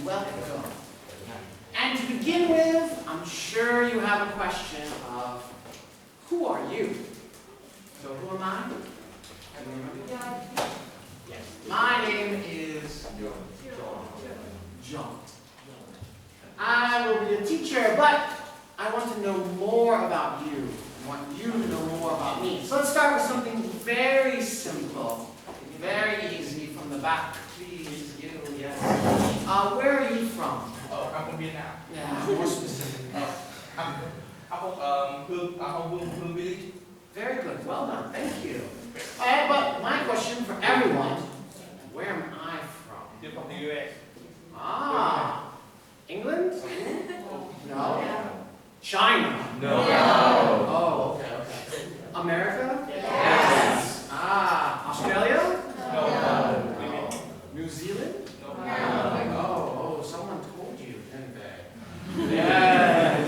welcome. And to begin with, I'm sure you have a question of, who are you? So who am I? Yes. My name is John. I will be a teacher, but I want to know more about you. I want you to know more about me. So let's start with something very simple, very easy from the back. Please, you, yes. Where are you from? Oh, I'm from Vietnam. Yeah, more specific. I'm from village. Very good, well done, thank you. But my question for everyone, where am I from? You're from the US. Ah, England? No. China? No. Oh, okay. America? Yes. Ah, Australia? No. New Zealand? No. Oh, someone told you, didn't they? Yes.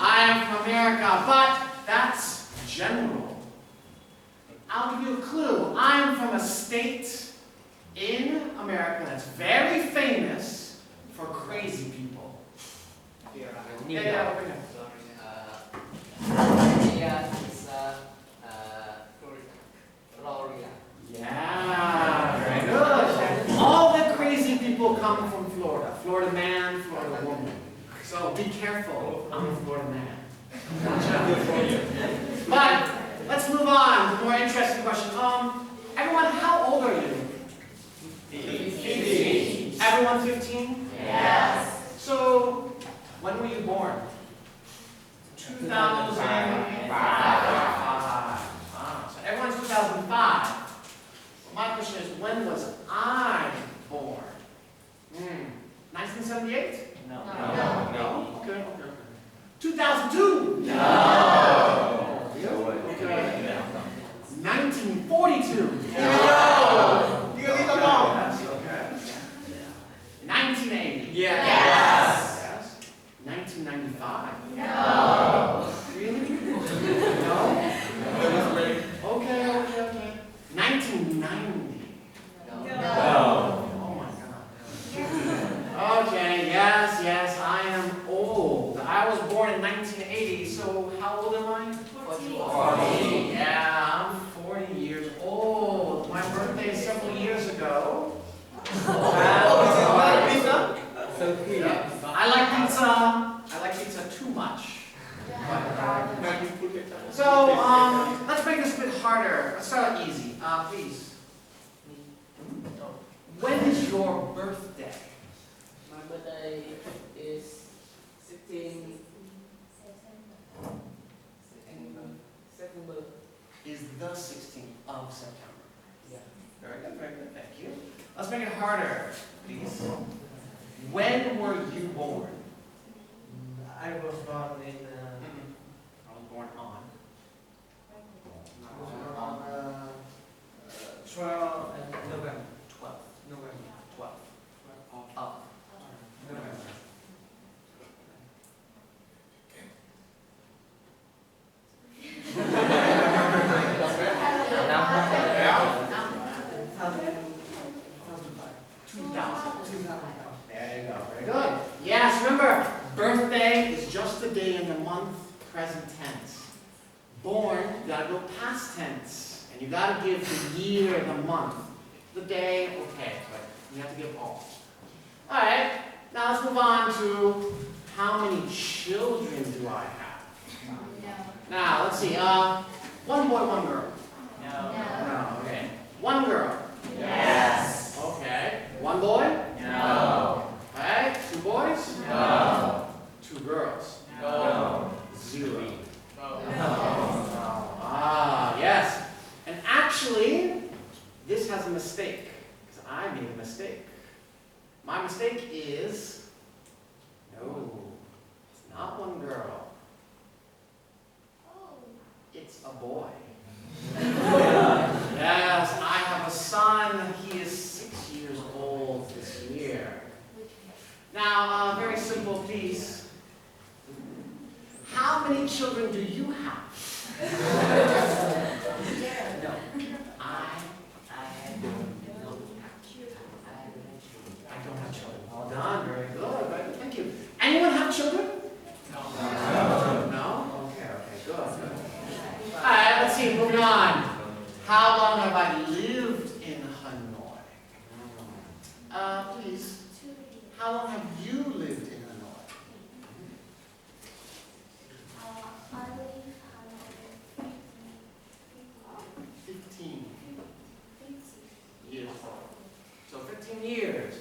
I am from America, but that's general. I'll give you a clue. I'm from a state in America that's very famous for crazy people. Yeah, over here. Florida. Yeah, very good. All the crazy people come from Florida. Florida man, Florida woman. So be careful. I'm a Florida man. But let's move on to a more interesting question. Everyone, how old are you? 15. Everyone 15? Yes. So, when were you born? 2005. So everyone's 2005. So my question is, when was I born? 1978? No. No? Okay. 2002? No. Okay. 1942? No. You got it wrong. Yes, okay. 1980? Yes. 1995? No. Really? No? Okay. 1990? No. Oh my God. Okay, yes, I am old. I was born in 1980, so how old am I? 40. Yeah, I'm 40 years old. My birthday is several years ago. I like pizza too much. So, let's make this a bit harder. Let's start easy. Please. When is your birthday? My birthday is 16 September. Is the 16th of September. Yeah. Very good, thank you. Let's make it harder, please. When were you born? I was born in I was born on. 12 November. 12. November. 12. Of. November. There you go. Very good. Yes, remember, birthday is just the day in the month, present tense. Born, you gotta go past tense. And you gotta give the year, the month. The day, okay, but you have to give all. Alright, now let's move on to how many children do I have? Now, let's see, one boy, one girl. No, okay. One girl. Yes. Okay. One boy? No. Okay. Two boys? No. Two girls? No. Zero. No. Ah, yes. And actually, this has a mistake. Because I made a mistake. My mistake is, no, it's not one girl. It's a boy. Yes, I have a son. He is 6 years old this year. Now, very simple piece. How many children do you have? No. I don't have children. Well done, very good.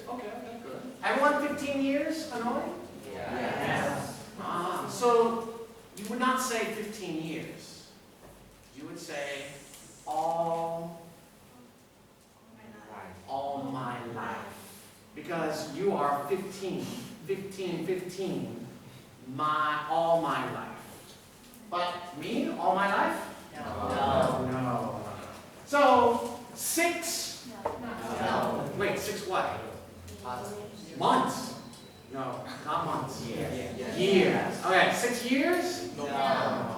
Okay, good. Everyone 15 years, Hanoi? Yes. So you would not say 15 years. You would say all my life. Because you are 15, all my life. But me, all my life? No. So 6, wait, 6 what? Months? No, not months. Years. Okay, 6 years? No.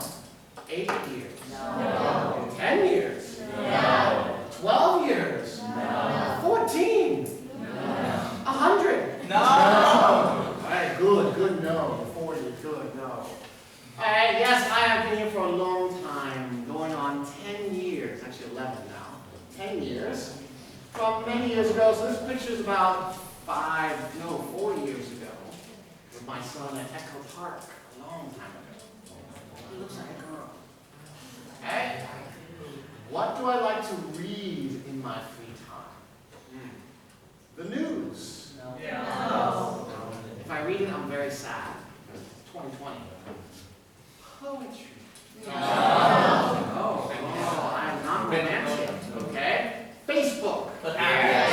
8 years? No. 10 years? No. 12 years? No. 14? 100? No. Alright, good no. 40, good no. Alright, yes, I have been here for a long time, going on 10 years, actually 11 now. 10 years. From many years ago, so this picture's about 4 years ago, with my son at Echo Park, a long time ago. He looks like a girl. Okay? What do I like to read in my free time? The news. Yeah. If I read it, I'm very sad. 2020. Poetry. No, I am not romantic. Okay? Facebook. Okay.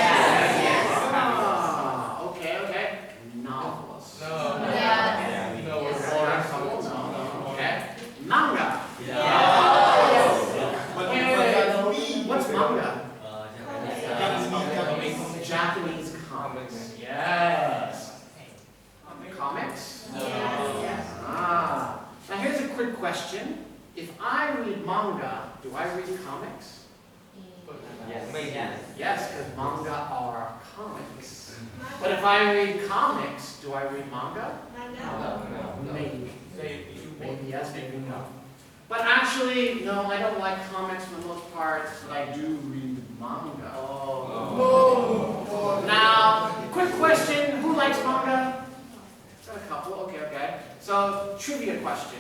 Novels. Okay. Manga. What's manga? Japanese comics. Yes. Comics? Now here's a quick question. If I read manga, do I read comics? Yes, because manga are comics. But if I read comics, do I read manga? Maybe. Maybe yes, maybe no. But actually, no, I don't like comics for the most part, but I do read manga. Now, quick question, who likes manga? Got a couple, okay. So, trivia question.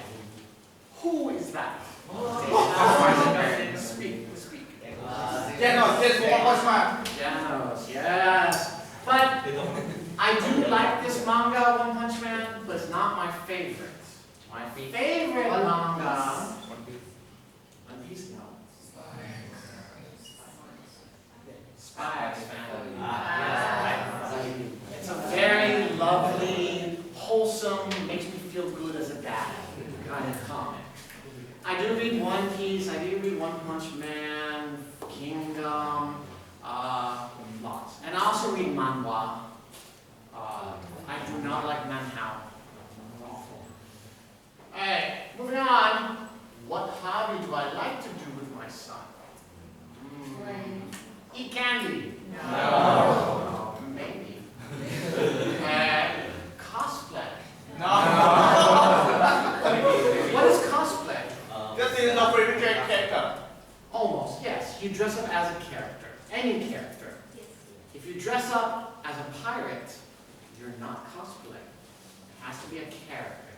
Who is that? Speak. Janos, yes. But I do like this manga, One Punch Man, but it's not my favorite. My favorite manga. One Piece, no. Spy X Family. It's a very lovely, wholesome, makes me feel good as a dad kind of comic. I do read One Piece, I do read One Punch Man, Kingdom, lots. And I also read manhwa. I do not like manhwa. Alright, moving on. What hobby do I like to do with my son? Eat candy. No. Maybe. Cosplay. What is cosplay? Almost, yes. You dress up as a character. Any character. If you dress up as a pirate, you're not cosplaying. It has to be a character.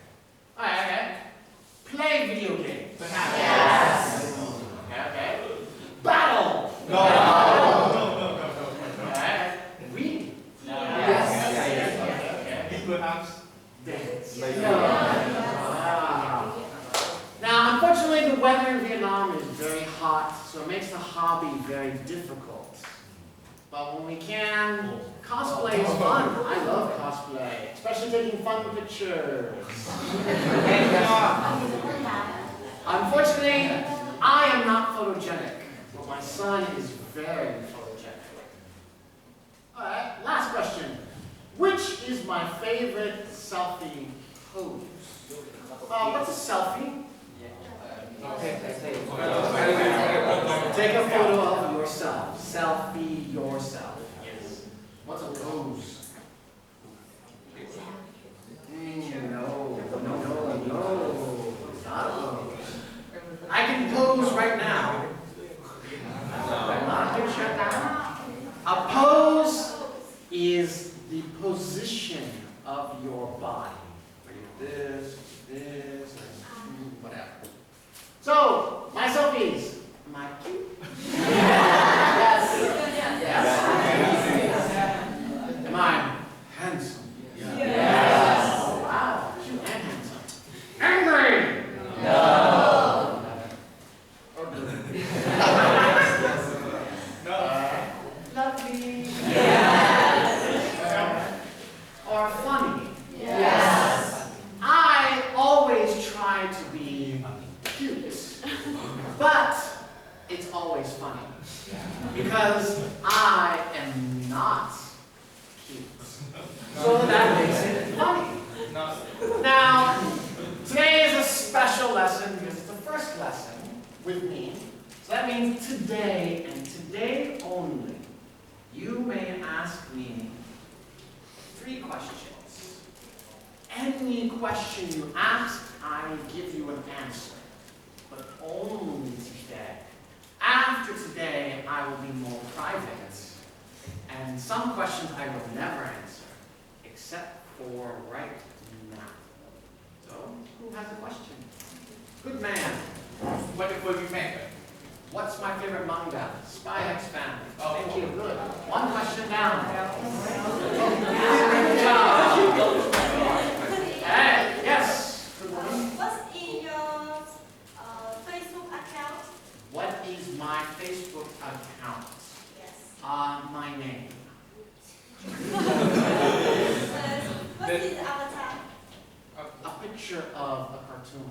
Alright. Play video games. Yes. Okay. Battle. No. Okay. Read. Dance. Now, unfortunately, the weather in Vietnam is very hot, so it makes the hobby very difficult. But when we can, cosplay is fun. I love cosplay, especially taking fun pictures. Unfortunately, I am not photogenic, but my son is very photogenic. Alright, last question. Which is my favorite selfie pose? What's a selfie? Take a photo of yourself. Selfie yourself. Yes. What's a pose? No. Not a pose. I can pose right now. A pose is the position of your body. This, whatever. So, my selfies. Am I cute? Yes. Am I because I am not cute. So that makes it funny. Now, today is a special lesson because it's the first lesson with me. So that means today and today only, you may ask me 3 questions. Any question you ask, I give you an answer. But only today. After today, I will be more private. And some questions I will never answer, except for right now. So, who has a question? Good man. What the fuck you think? What's my favorite manga? Spy X Family. Oh, Thank cool. you. Good. One question down. Good job. Hey, yes. Good morning. What's in your Facebook account? What is my Facebook account? Yes. My name. What is avatar? A picture of a cartoon.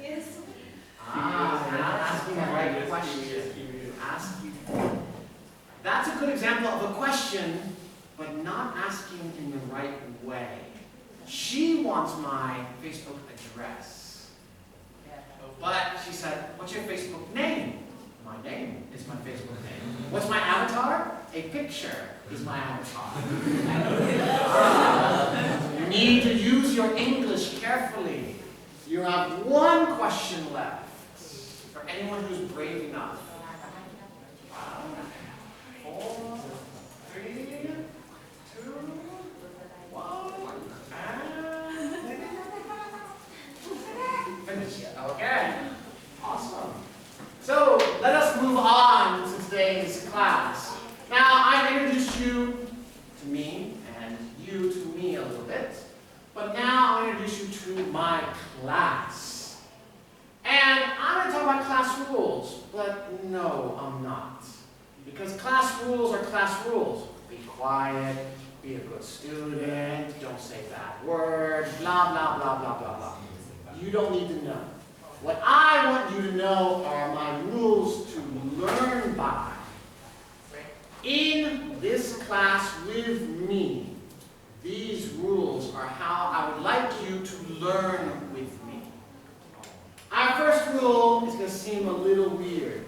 Yes. You're not asking the right question. Ask you. That's a good example of a question, but not asking in the right way. She wants my Facebook address. But she said, what's your Facebook name? My name is my Facebook name. What's my avatar? A picture is my avatar. You need to use your English carefully. You have 1 question left. For anyone who's brave enough. 4, 3, 2, 1, and finish it. Okay. Awesome. So let us move on to today's class. Now I've introduced you to me and you to me a little bit, but now I'll introduce you to my class. And I'm going to talk about class rules, but no, I'm not. Because class rules are class rules. Be quiet, be a good student, don't say bad words, blah, blah, blah, blah, blah, blah. You don't need to know. What I want you to know are my rules to learn by. In this class with me, these rules are how I would like you to learn with me. Our first rule is going to seem a little weird.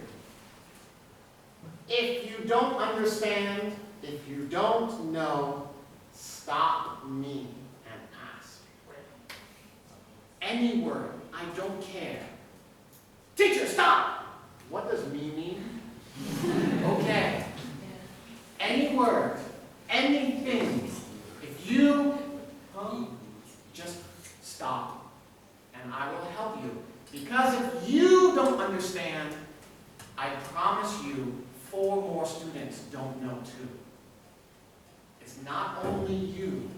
If you don't understand, if you don't know, stop me and ask. Any word, I don't care. Teacher, stop! What does me mean? Okay. Any word, anything, if you just stop and I will help you. Because if you don't understand, I promise you 4 more students don't know too. It's not only you,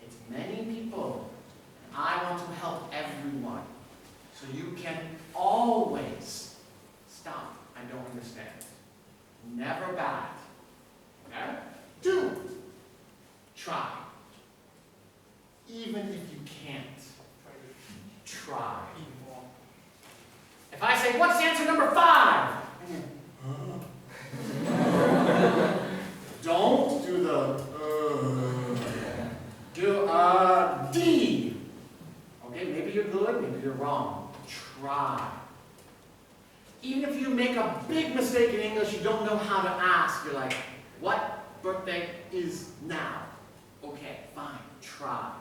it's many people. I want to help everyone. So you can always stop. I don't understand. Never bad. Okay? 2, try. Even if you can't, try. If I say, what's answer number 5? Don't do the do D. Okay, maybe you're good, maybe you're wrong. Try. Even if you make a big mistake in English, you don't know how to ask. You're like, what birthday is now? Okay, fine, try.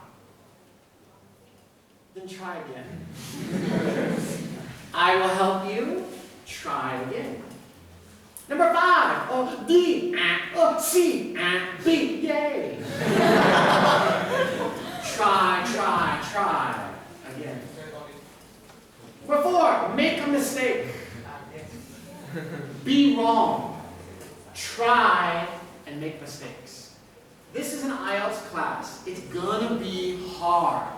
Then try again. I will help you. Try again. Number 5. Oh, D, C, B. Yay. Try. Again. Number 4. Make a mistake. Be wrong. Try and make mistakes. This is an IELTS class. It's gonna be hard.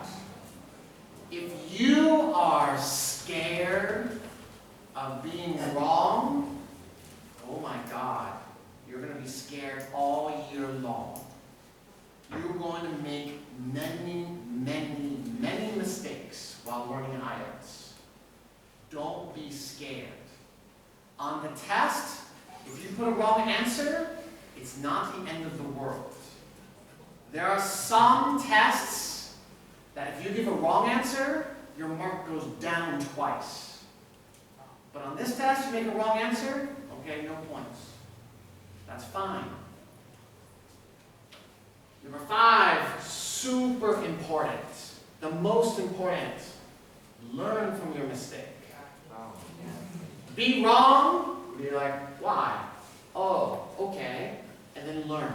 If you are scared of being wrong, oh my God, you're going to be scared all year long. You're going to make many mistakes while learning IELTS. Don't be scared. On the test, put a wrong answer, it's not the end of the world. There are some tests that if you give a wrong answer, your mark goes down twice. But on this test, you make a wrong answer, okay, no points. That's fine. Number 5, super important. The most important. Learn from your mistake. Be wrong, be like, why? Oh, okay, and then learn.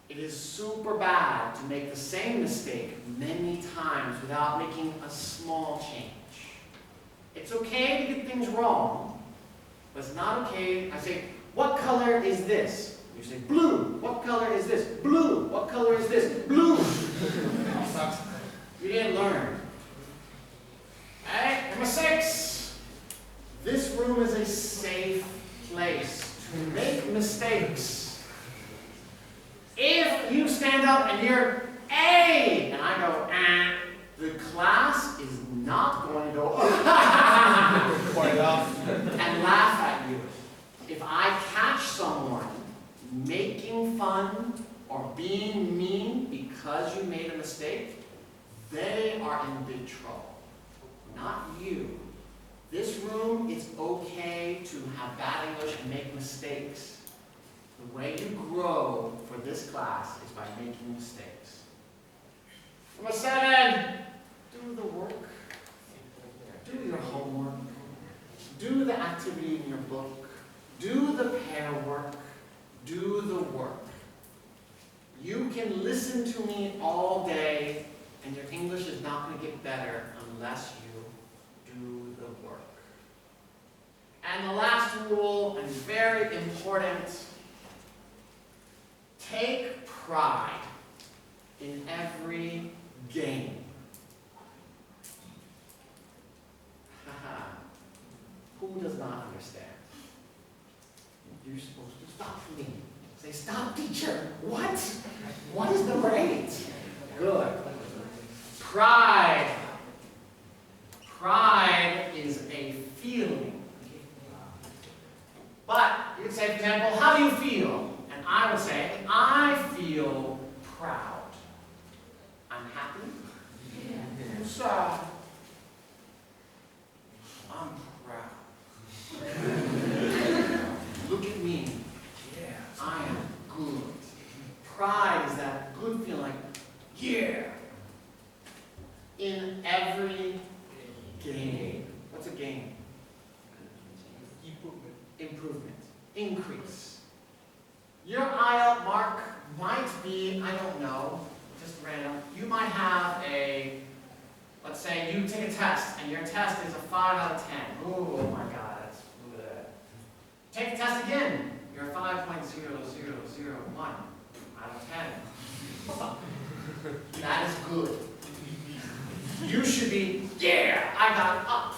It is super bad to make the same mistake many times without making a small change. It's okay to get things wrong, but it's not okay. I say, what color is this? You say, blue. What color is this? Blue. What color is this? Blue. You didn't learn. Alright, number 6. This room is a safe place to make mistakes. If you stand up and you're A, and I go, the class is not going to go, and laugh at you. If I catch someone making fun or being mean because you made a mistake, they are in big trouble, not you. This room, it's okay to have bad English and make mistakes. The way you grow for this class is by making mistakes. Number 7, do the work. Do your homework. Do the activity in your book. Do the pair work. Do the work. You can listen to me all day, and your English is not going to get better unless you do the work. And the last rule, and very important, take pride in every game. Who does not understand? You're supposed to stop me. Say, stop, teacher. What? What is number 8? Good. Pride. Pride is a feeling. But you could say, for example, how do you feel? And I would say, I feel proud. I'm happy. I'm sad. I'm proud. Look at me. I am good. Pride is that good feeling like, yeah. In every game. What's a game? Improvement. Increase. Your IELTS mark might be, I don't know, just random. You might have a, let's say you take a test, and your test is a 5 out of 10. Oh my God, that's good. Take the test again. You're 5.0001 out of 10. That is good. You should be, yeah, I got up.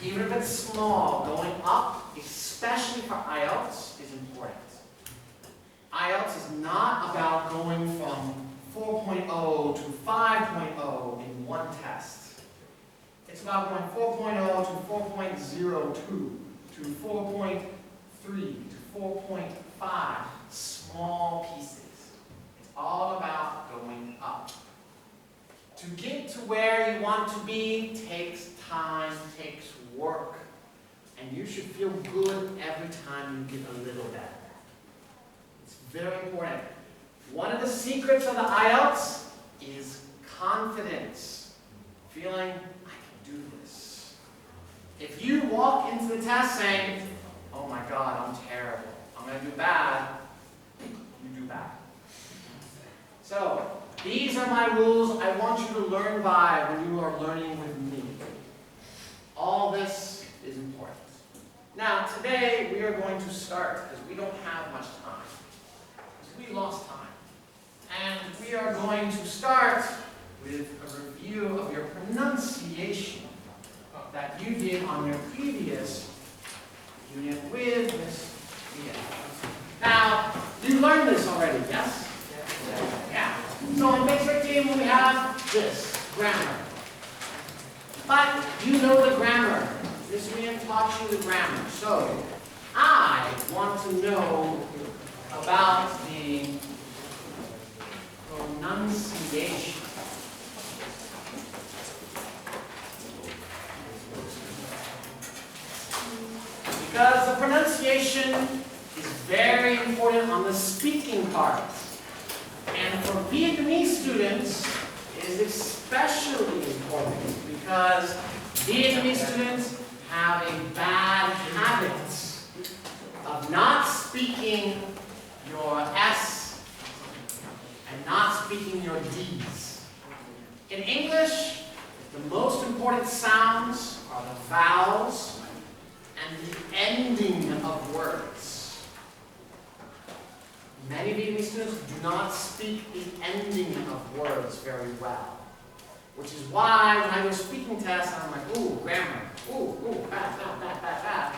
Even if it's small, going up, especially for IELTS, is important. IELTS is not about going from 4.0 to 5.0 in one test. It's about going 4.0 to 4.02 to 4.3 to 4.5, small pieces. It's all about going up. To get to where you want to be takes time, takes work, and you should feel good every time you get a little better. It's very important. One of the secrets of the IELTS is confidence. Feeling, I can do this. If you walk into the test saying, oh my God, I'm terrible, I'm going to do bad, you do bad. So, these are my rules I want you to learn by when you are learning with me. All this is important. Now, today we are going to start, because we don't have much time. Because we lost time. And we are going to start with a review of your pronunciation that you did on your previous unit with Miss Leah. Now, you learned this already, yes? Yeah. So on page 15 we have this, grammar. But you know the grammar. Miss Leah taught you the grammar. So I want to know about the pronunciation. Because the pronunciation is very important on the speaking part. And for Vietnamese students, it is especially important because Vietnamese students have a bad habit of not speaking your S and not speaking your D's. In English, the most important sounds are the vowels and the ending of words. Many Vietnamese students do not speak the ending of words very well, which is why when I go speaking tests, I'm like, ooh, grammar, ooh, bad.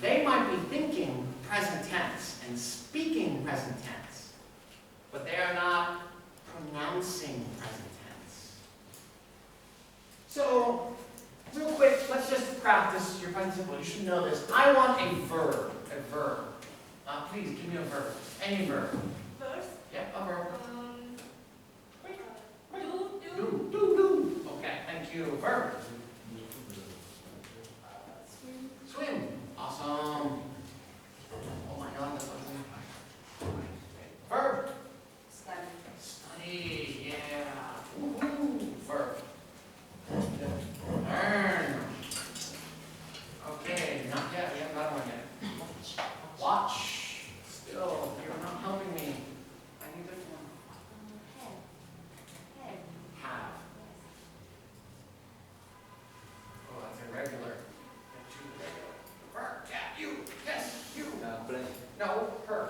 They might be thinking present tense and speaking present tense, but they are not pronouncing present tense. So, real quick, let's just practice your present simple. You should know this. I want a verb. Please give me a verb. Any verb. First, Yep, a verb. do. Do. Okay, thank you. Verb. Swim. Awesome. Oh my God, that's awesome. Verb. Study. Yeah. Woohoo. Verb. Learn. Okay, not yet. We haven't got one yet. Watch. Still, you're not helping me. I need this one. Have. Oh, that's irregular. Choose regular. Her. Yeah, you. Yes, you. Play. No, her.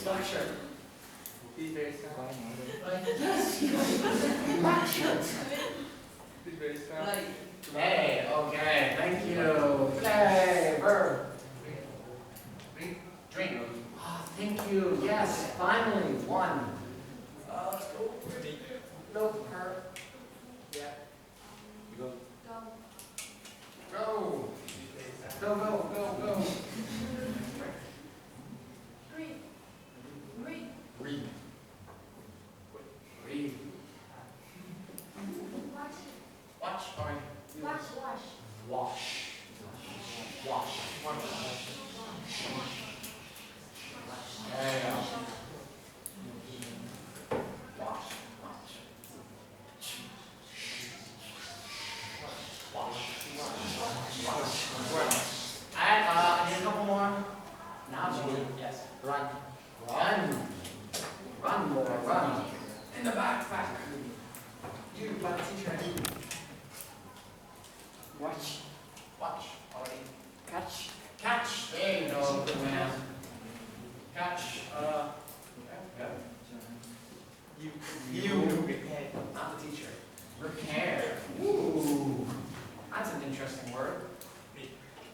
Black shirt. He's very strong. Yes, black shirt. He's very strong. Play. Okay, thank you. Play. Verb. Drink. Oh, thank you. Yes, finally, one. Let's go. No, her. Yeah. Go. Go. Go. Read. Watch. Sorry. Wash. There you go. Wash. Alright, I need a couple more. Now it's you. Yes. Run. Run, boy, run. In the backpack. You, by the teacher, I need. Watch. Already. Catch. There you go, good man. Catch. Okay. You. Not the teacher. Repair. Ooh. That's an interesting word.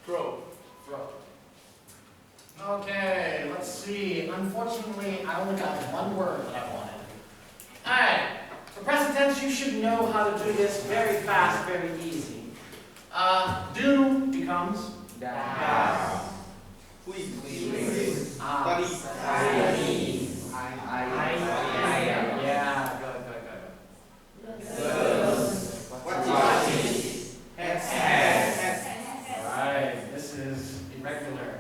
Throw. Okay, let's see. Unfortunately, I only got one word that I wanted. Alright. For present tense, you should know how to do this very fast, very easy. Do becomes Das. Please. Study. Yeah, good. Alright, this is irregular.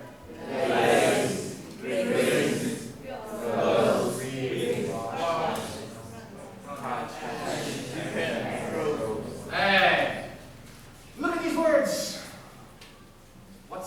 Hey, look at these words. What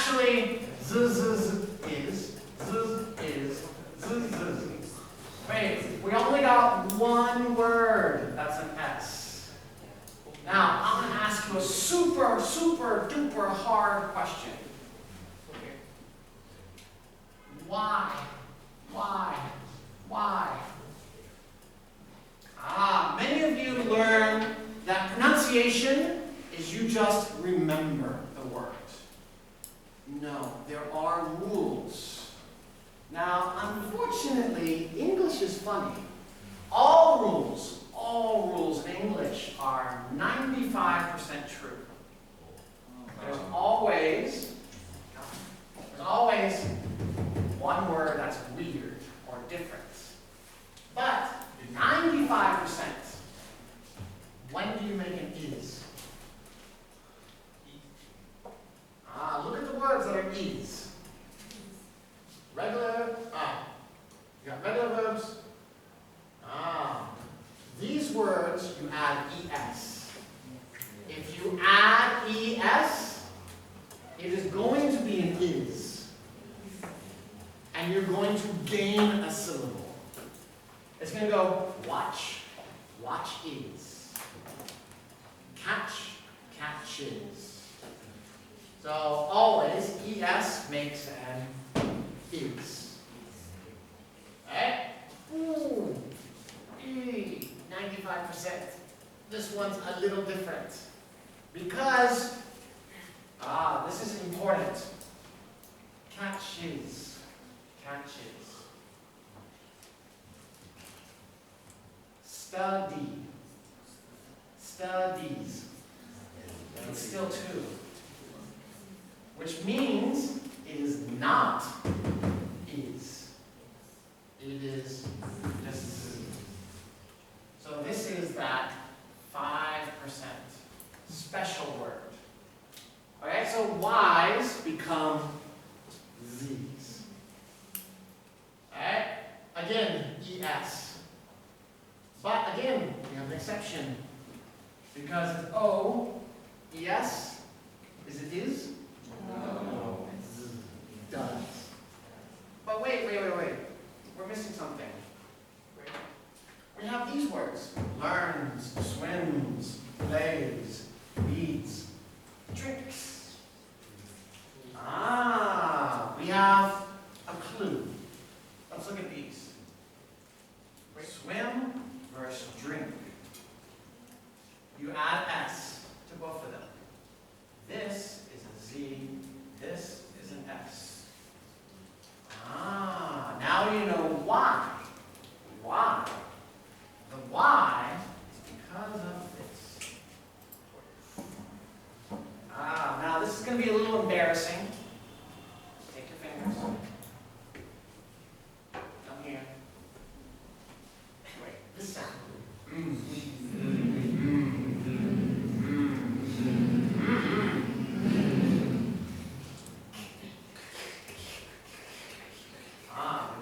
actually, z is, z is, z. Wait, we only got one word that's an S. Now, I'm going to ask you a super, super duper hard question. Why? Many of you learn that pronunciation is you just remember the word. No, there are rules. Now, unfortunately, English is funny. All rules in English are 95% true. There's always one word that's weird or different. But 95%, when do you make an is? Look at the words that are is. Regular, you got regular verbs. These words, you add es. If you add es, it is going to be an is. And you're going to gain a syllable. It's going to go watch, watch is. Catch, catches. So always, es makes an is. Right? Ooh, 95%. This one's a little different. Because, this is important. Catches. Study. Studies. It's still two. Which means it is not is. It is just. So this is that 5% special word. Alright, so Y's become Z's. Alright? Again, ES. But again, we have an exception. Because it's O, ES, is it is? No. It does. But wait. We're missing something. We have these words. Learns, swims, plays, reads, drinks. We have a clue. Let's look at these. Swim versus drink. You add S to both of them. This is a Z, this is an S. Now you know why. Why? The why is because of this. Now this is going to be a little embarrassing. Take your fingers. Come here. Wait, this sound.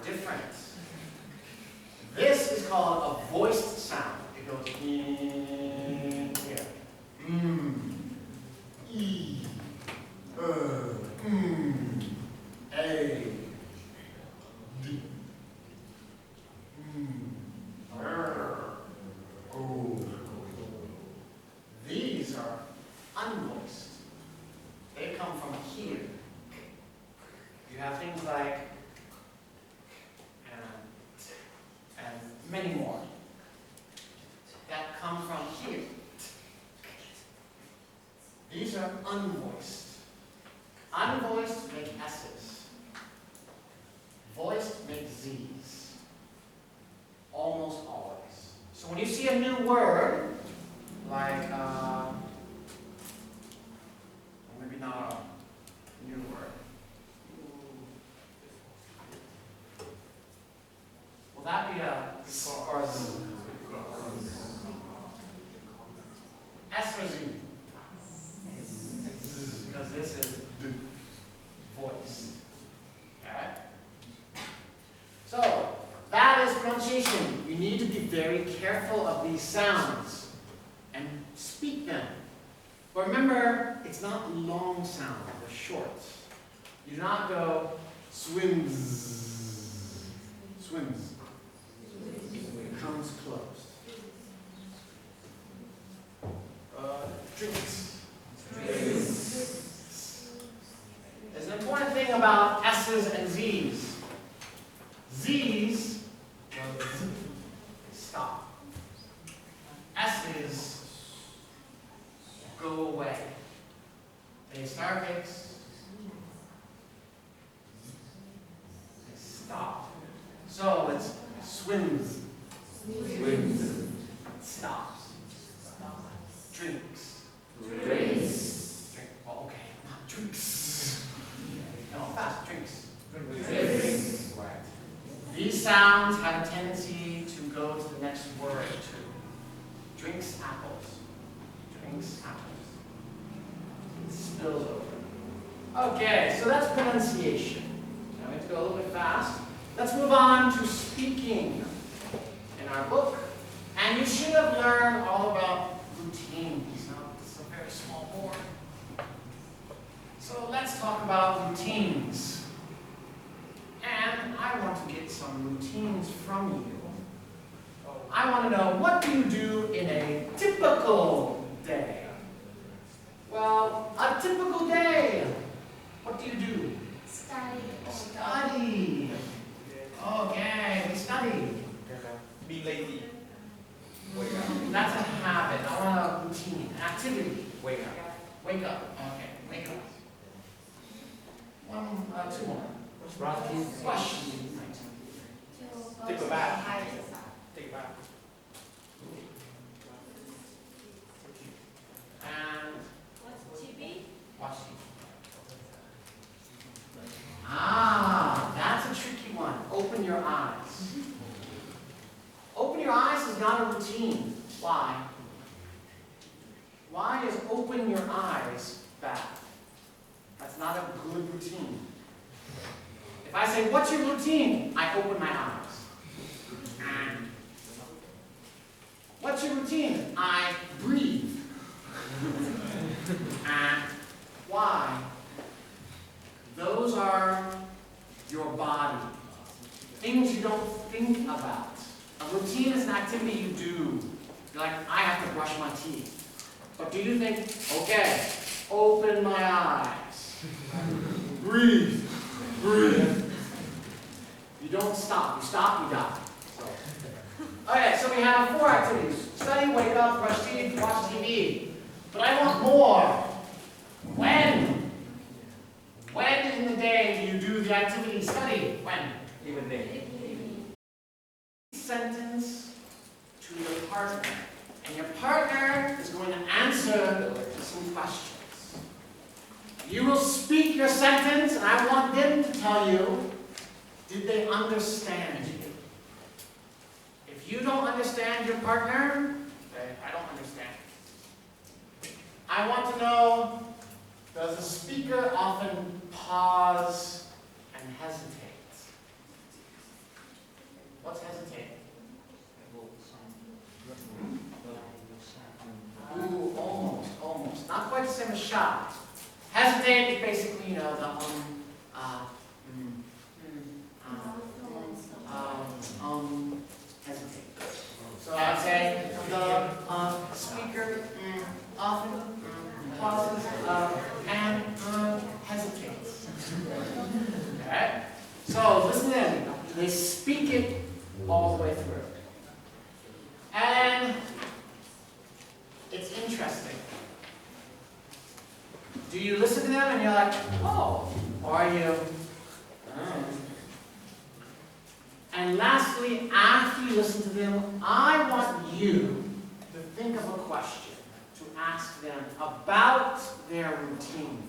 The difference. This is called a voiced sound. It goes in here. E. A. D. O. These are unvoiced. They come from here. You have things like and many more that come from here. These are unvoiced. Unvoiced make S's. Voiced make Z's. Almost always. So when you see a new word, like, maybe not a new word. Will that be a S or a Z? S or Z? Because this is voice. Okay? So, that is pronunciation. You need to be very careful of these sounds and speak them. But remember, it's not long sound, they're short. You do not go swims. Swims. Comes closed. Drinks. There's an important thing about S's and Z's. Z's stop. S's go away. They Starbucks. They stop. So it's swims. Swims. Stops. Drinks. Drinks. Drink. Oh, okay, not drinks. No, fast. Drinks. Drinks. Right. These sounds have a tendency to go to the next word too. Drinks apples. Drinks apples. It spills over. Okay, so that's pronunciation. Now we have to go a little bit fast. Let's move on to speaking in our book. And you should have learned all about routines. Now, this is a very small board. So let's talk about routines. And I want to get some routines from you. I want to know, what do you do in a typical day? Well, a typical day. What do you do? Study. Study. Okay, we study. Be lazy. That's a habit. I want a routine, an activity. Wake up. Wake up. Okay, wake up. Two more. Question. Take a bath. Take a bath. And Watch TV. watch TV. Ah, that's a tricky one. Open your eyes. Open your eyes is not a routine. Why? Why is open your eyes bad? That's not a good routine. If I say, what's your routine? I open my eyes. What's your routine? I breathe. Why? Those are your body. Things you don't think about. A routine is an activity you do. You're like, I have to brush my teeth. But do you think, okay, open my eyes. Breathe. Breathe. You don't stop. You stop, you die. Okay, so we have 4 activities. Study, wake up, brush teeth, watch TV. But I want more. When? When in the day do you do the activity study? When? Even day. Sentence to your partner. And your partner is going to answer some questions. You will speak your sentence, and I want them to tell you, did they understand you? If you don't understand your partner, then I don't understand. I want to know, does the speaker often pause and hesitate? What's hesitate? Ooh, almost. Not quite the same as shy. Hesitate is basically, you know, the hesitate. So I'd say the speaker often pauses and hesitates. Okay? So listen in. They speak it all the way through. And it's interesting. Do you listen to them and you're like, oh, or are you? And lastly, after you listen to them, I want you to think of a question to ask them about their routine.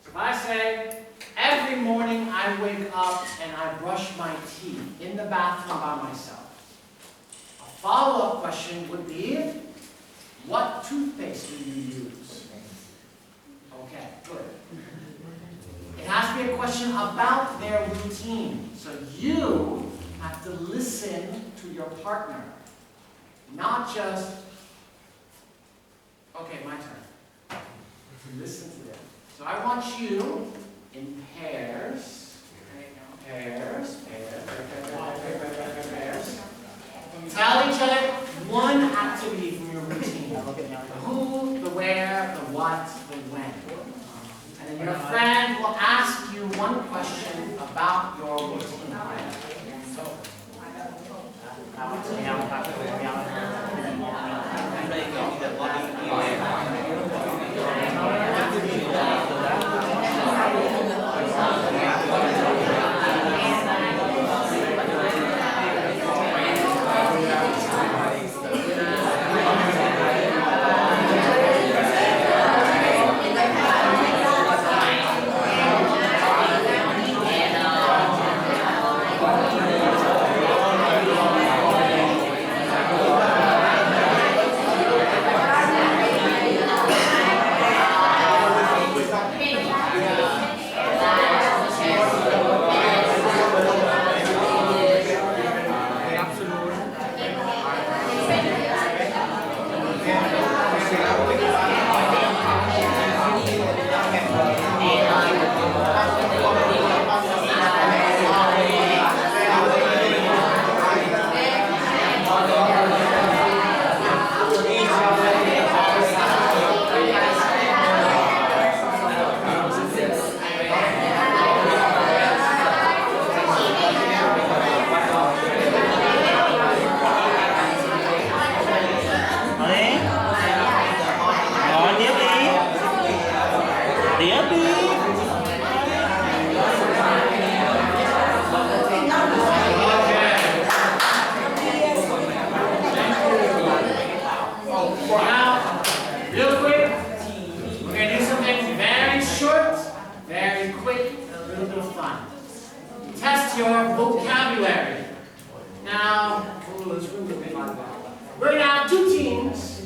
So if I say, every morning I wake up and I brush my teeth in the bathroom by myself, a follow-up question would be, what toothpaste do you use? Okay, good. It has to be a question about their routine. So you have to listen to your partner. Not just, okay, my turn. Listen to them. So I want you in pairs. Pairs. Tell each other one activity from your routine. The who, the where, the what, the when. And then your friend will ask you one question about your routine. Test your vocabulary. Now, we're going to have two teams.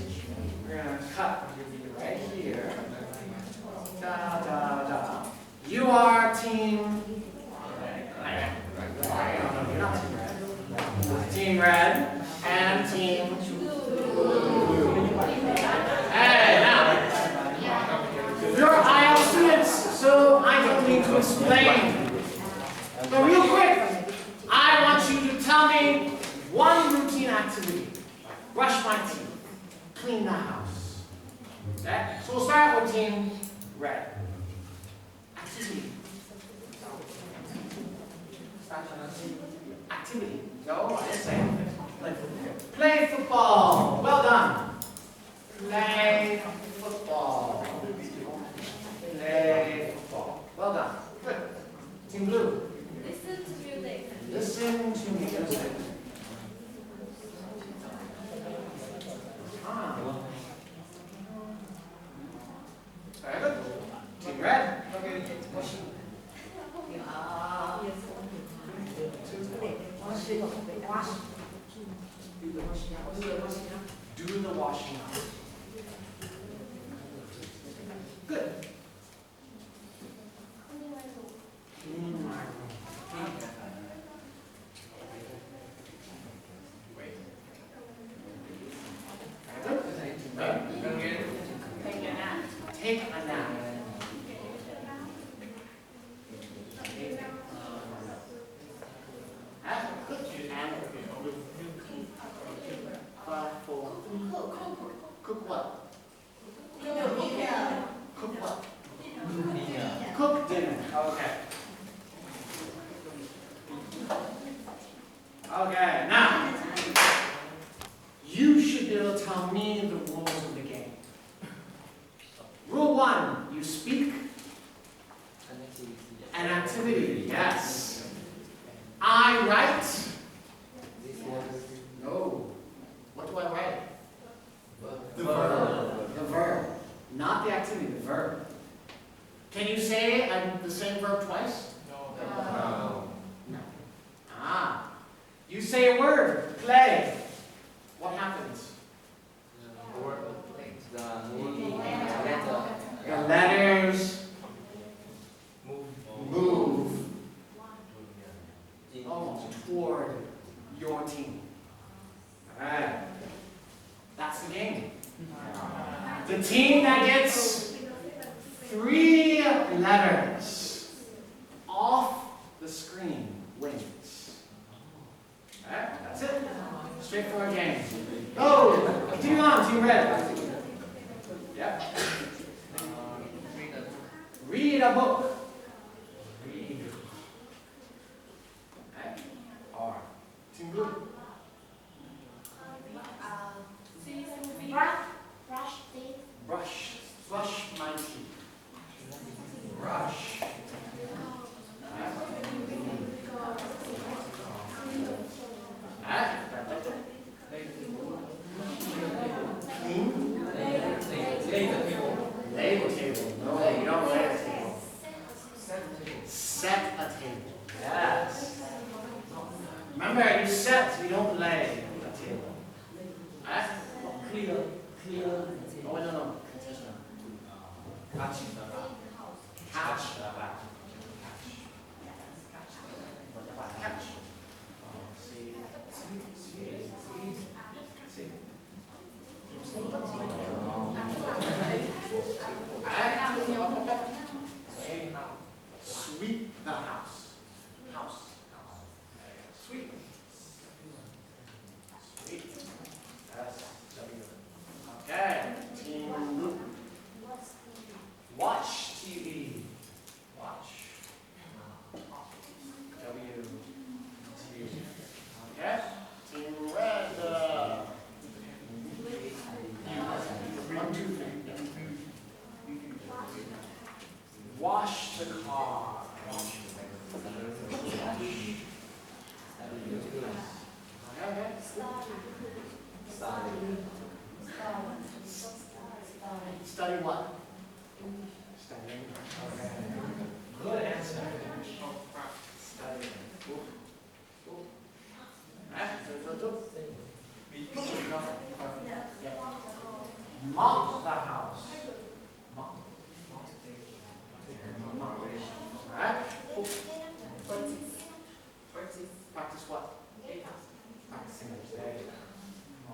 We're going to cut right here. Da, da, da. You are team... You're not team red. Team red and team blue. Hey, now, you're IELTS students, so I don't need to explain. But real quick, I want you to tell me one routine activity. Brush my teeth. Clean the house. Okay? So we'll start with team red. Activity. Activity. No, I didn't say it. Play football. Well done. Play football. Play football. Well done. Good. Team blue. Listen to music. Listen to music. Very good. Team red. Do the washing up. Good. Clean my room. Take a nap. Cook what? Cook what? Cook dinner. Okay. Okay, now, you should be able to tell me the rules of the game. Rule 1, you speak an activity. Yes. I write. No. What do I write? The verb. The verb. Not the activity, the verb. Can you say the same verb twice? No. No. Ah. You say a word, play. What happens? The letters move toward your team. Alright. That's the game. The team that gets 3 letters a book. Read. Okay. R. Team blue. Brush teeth. Brush. Brush my teeth. Brush. Clean. Lay the table. No, you don't lay a table. Set a table. Yes. Remember, you set, you don't lay a table. Clear. Oh, no. Catch the bat. Catch the bat. Catch. See. Sweep the house. Sweep. Sweep. Yes. Okay. Team blue. Watch TV. Watch. W. T. Okay. Team red. 1, 2, 3. Wash the car. Study what? Studying. Okay. Good answer. Studying. Mop the house. Mop. Alright? Practice what? Practicing it. There you go.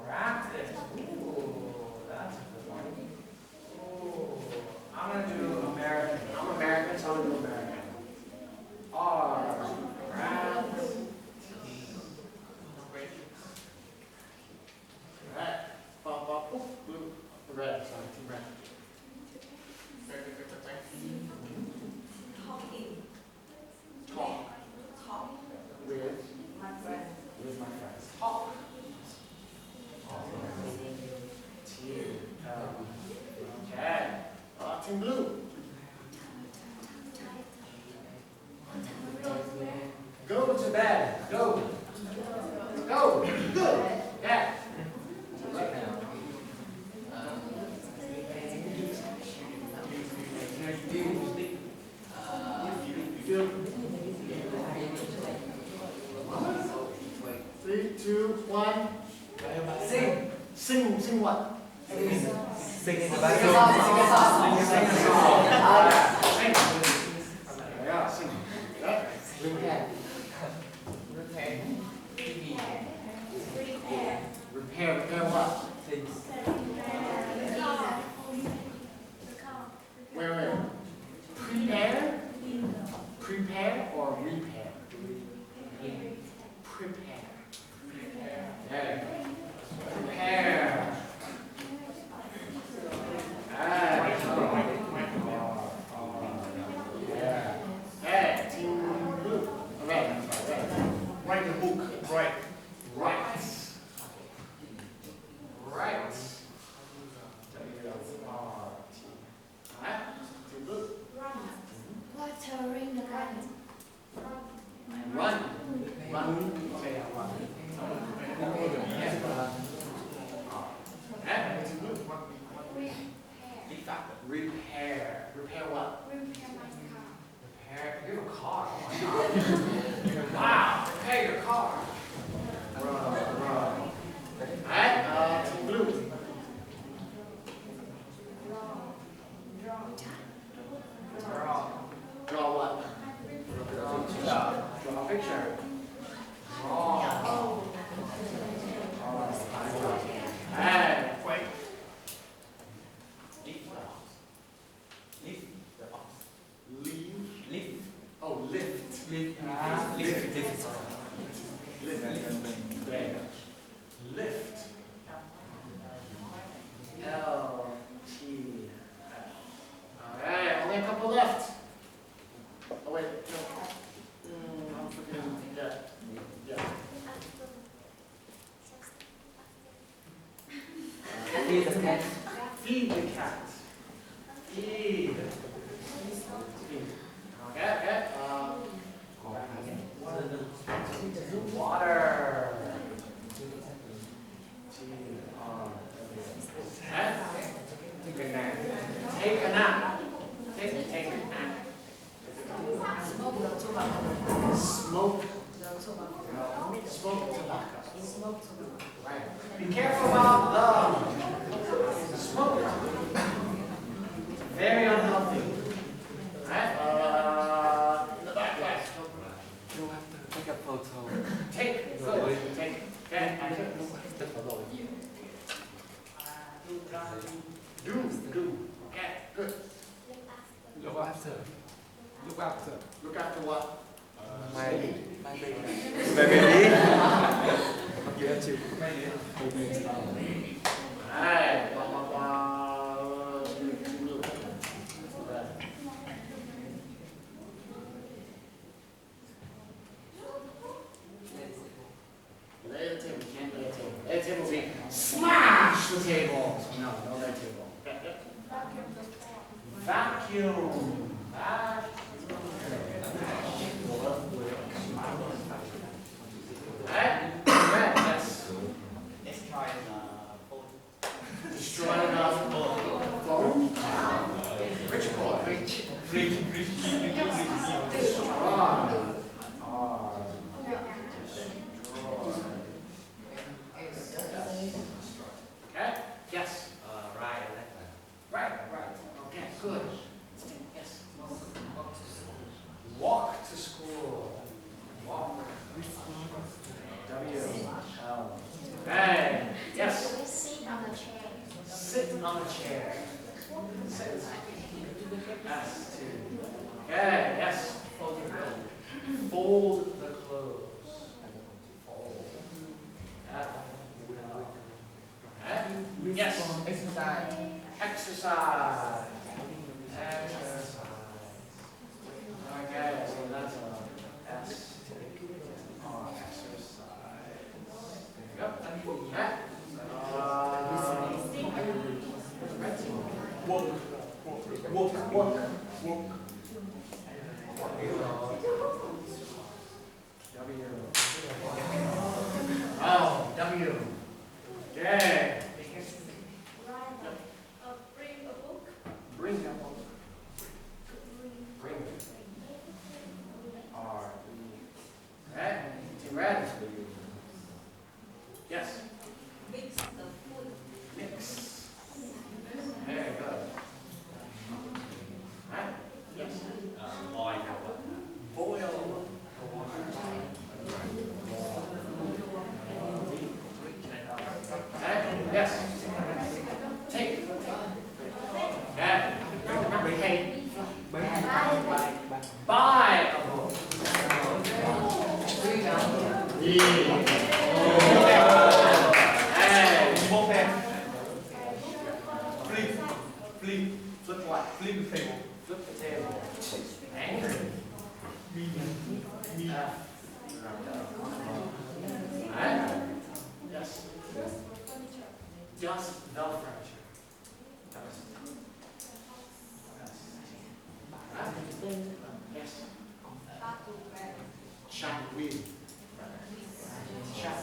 Practice. Ooh, that's a good one. Ooh, I'm going to do American. I'm American, so I'm going to do American. R. Practice. Alright. Blue. Red. Sorry, team red. Talk. With my friends. Talk. Okay. Team blue. Go to bed. Go. Good. Yeah. Three, two, one. Sing. Sing what? Sing in the Yeah, sing. Repair what? Wait. Prepare or repair? Prepare. There you go. Prepare. Yeah. Hey, team blue. Red. Write the book. Right. Alright? Team blue. Watering the garden. Run. Okay, run. Team blue. Repair. Repair what? Repair my car. Repair. You have a car. Oh my God. Wow. Repair your car. Run. Alright, team blue. Draw what? Draw a picture. Draw. Hey, wait. Leave. Oh, lift. Lift. Lift. L-T. Alright, only a couple left. Okay. Water. Take a nap. Take a nap. Take a nap. Smoke. Smoke tobacco. Right. Be careful about the smoke. Very unhealthy. Right? In the back, yes. You have to take a photo. Take. Good. Take. Okay. Do. Okay. Good. Look after. Look after. Look after what? My baby. My baby. You have to. Alright. Lay the table. Can't lay the table. Lay the table means smash the table. No lay the table. Okay. Vacuum. Alright? Yes. Destroy the phone. Rich boy. Okay? Yes. Right. Okay, good. Yes. Walk to school. Walk. W-L. Hey. Yes. Sit on the chair. Sit on the chair. Sit. S. Okay, yes. Fold the clothes. Fold. Yes. Exercise. Exercise. Okay, so that's a S. Exercise. There you go. Okay. Walk. W. Oh, W. Okay. Bring a book. Bring. R. Okay. Team red. Yes. Mix the food. Mix. Very good. Right? Yes. Boil the water. Okay. Yes. Take. Okay. Remember, hey. Buy a book. Flip what? Flip the table. Flip the table. Angry. Alright? Yes. Just the furniture. Yes. Chat with. Chat.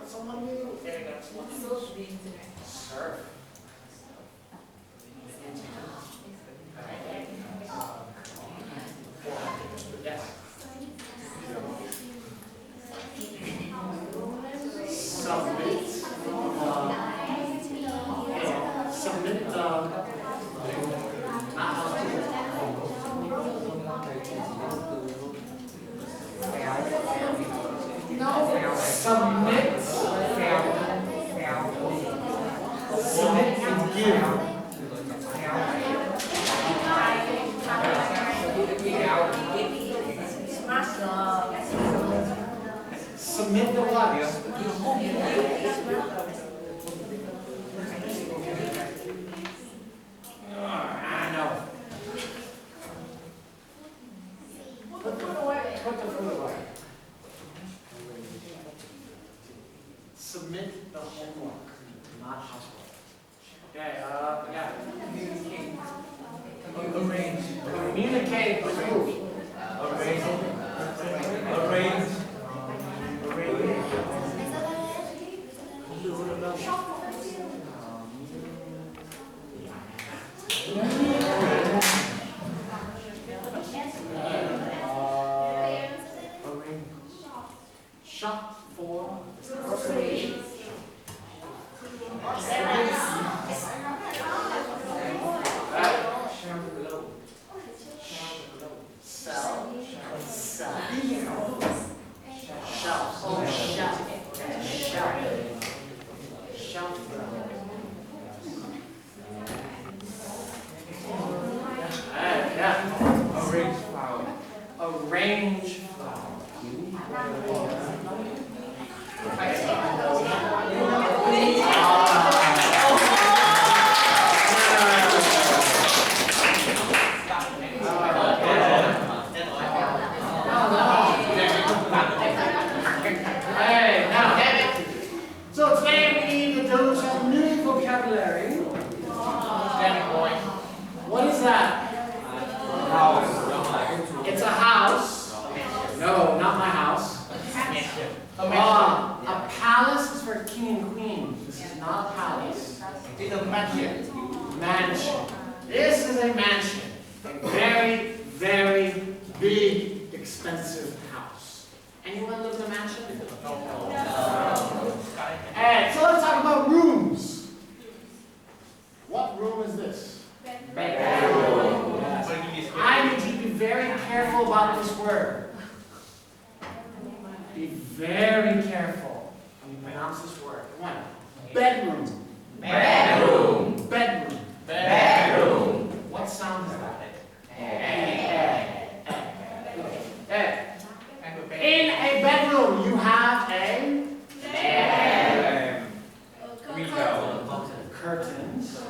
Someone new. There you go. Surf. Yes. Submit. Submit the. Submit. Submit and give. Submit the what? I know. Put the food away. Put the food away. Submit the homework, not housework. Shop for arrange So today we need to do some new vocabulary. What is that? It's a house. No, not my house. A palace is for king and queen. This is not a palace. It's a mansion. Mansion. This is a mansion. A very, very big, expensive house. Anyone live in a mansion? Alright, so let's talk about rooms. What room is this? Bedroom. Yes. I need you to be very careful about this word. Be very careful when you pronounce this word. One. Bedroom. Bedroom. Bedroom. Bedroom. What sound is that? In a bedroom, you have a curtains.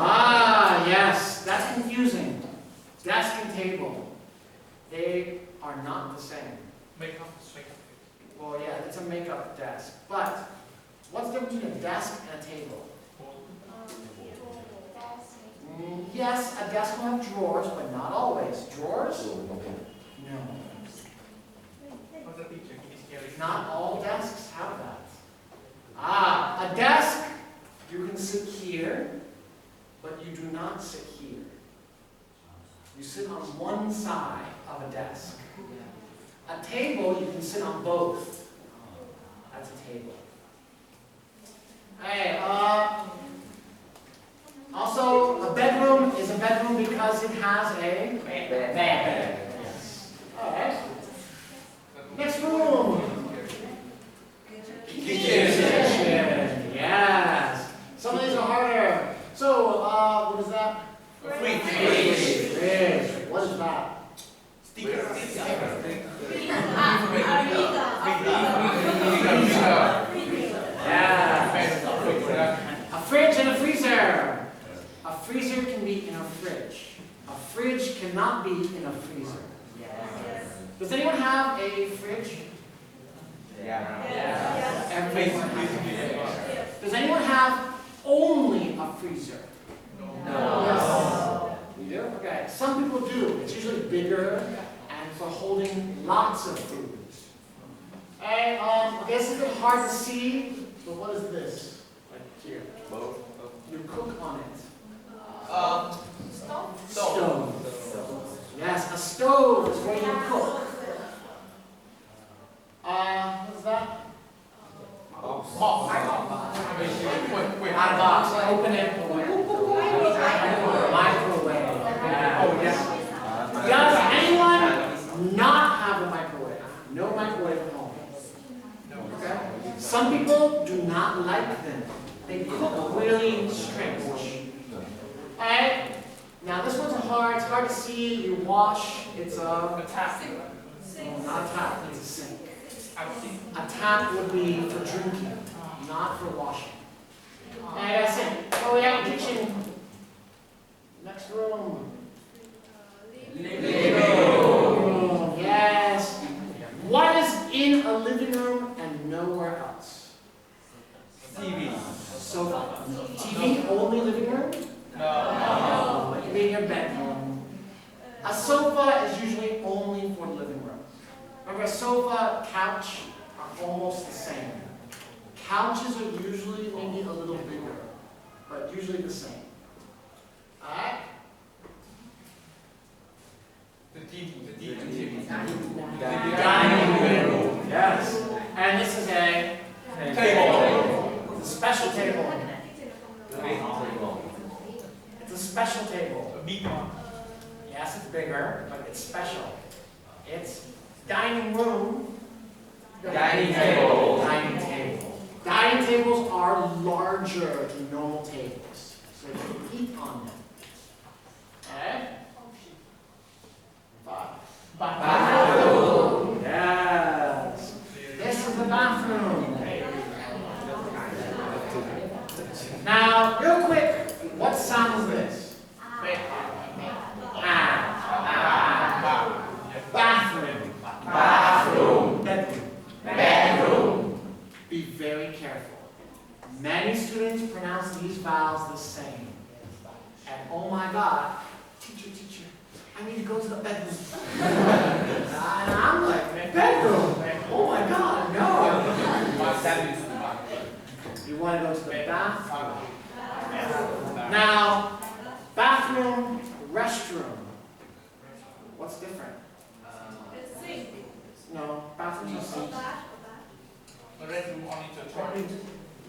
Ah, yes, that's confusing. Desk and table, they are not the same. Well, yeah, it's a makeup desk, but what's the difference between a desk and a table? Yes, a desk will have drawers, but not always. Drawers? No. Not all desks have that. Ah, a desk, you can sit here, but you do not sit here. You sit on one side of a desk. A table, you can sit on both. That's a table. Hey, also, a bedroom is a bedroom because it has a bed. Yes. Alright. Next room. Kitchen. Yes. Some of these are harder. So, what is that? Fridge. What is that? Yeah. A fridge and a freezer. A freezer can be in a fridge. A fridge cannot be in a freezer. Does anyone have a fridge? Everyone has a fridge. Does anyone have only a freezer? No. Yes. You do? Okay. Some people do. It's usually bigger and for holding lots of food. Okay, this is a bit hard to see, but what is this? Right here. You cook on it. Stove. Yes, a stove is where you cook. What is that? Not a box. Open it. Microwave. Oh, yes. Does anyone not have a microwave? No microwave at home. Okay? Some people do not like them. They cook really strange. Alright? Now this one's hard. It's hard to see. You wash. It's a tap. No, not a tap. It's a sink. A tap would be for drinking, not for washing. And a sink. Oh, we have a kitchen. Next room. Living room. Yes. What is in a living room and nowhere else? TV. Sofa. TV only living room? No. It can be in your bedroom. A sofa is usually only for the living room. Remember, a sofa, couch are almost the same. Couches are usually maybe a little bigger, but usually the same. Alright? The TV. Dining room. Yes. And this is a Table. It's a special table. Table. It's a special table. A big one. Yes, it's bigger, but it's special. It's dining room. Dining table. Dining table. Dining tables are larger than normal tables, so you can eat on them. Okay? Bathroom. Yes. This is the bathroom. Now, real quick, what sound is this? Bathroom. Bathroom. Bedroom. Bedroom. Be very careful. Many students pronounce these vowels the same. And oh my God, teacher, I need to go to the bedroom. And I'm like, bedroom? Oh my God, no. You want to go to the bathroom. Now, bathroom, restroom. What's different? No, bathroom's a sink. The restroom only to toilet.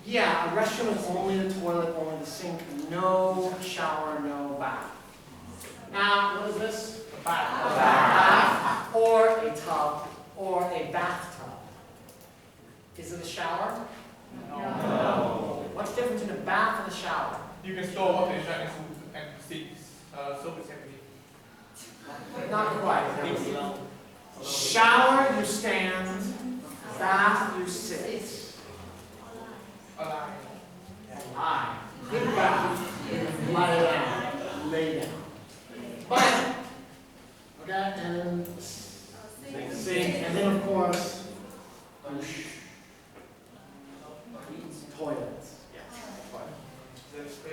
Yeah, a restroom is only the toilet, only the sink, no shower, no bath. Now, what is this? A bath. Bath, or a tub, or a bathtub. Is it a shower? No. What's the difference between a bath and a shower? You can store water inside and food and things. Service everything. Not quite. Shower, you stand. Bath, you sit. Alive. Lie. Good bath. Lie down. Lay down. But, okay, and then sink, and then of course, toilet.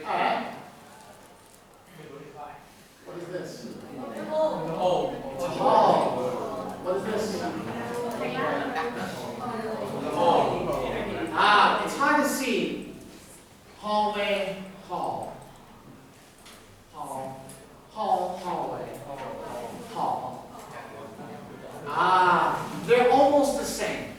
Alright. What is this? Oh. It's a hall. What is this? Ah, it's hard to see. Hallway, hall. Hall. Hall, hallway. Hall. Ah, they're almost the same.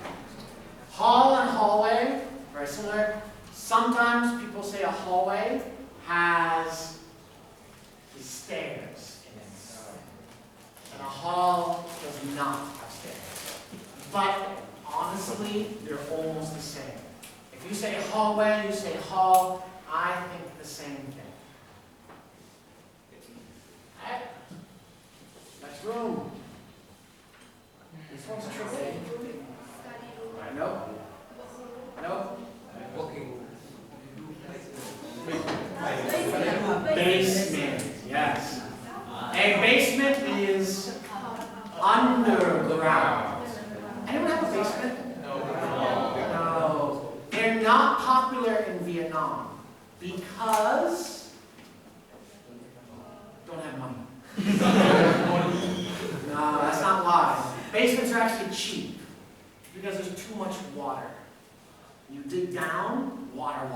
Hall and hallway, very similar. Sometimes people say a hallway has the stairs in it. And a hall does not have stairs. But honestly, they're almost the same. If you say hallway, you say hall, I think the same thing. Alright? Next room. This one's tricky. Alright, nope. Nope. Basement, yes. A basement is underground. Anyone have a basement? No. They're not popular in Vietnam because don't have money. No, that's not why. Basements are actually cheap because there's too much water. You dig down, water.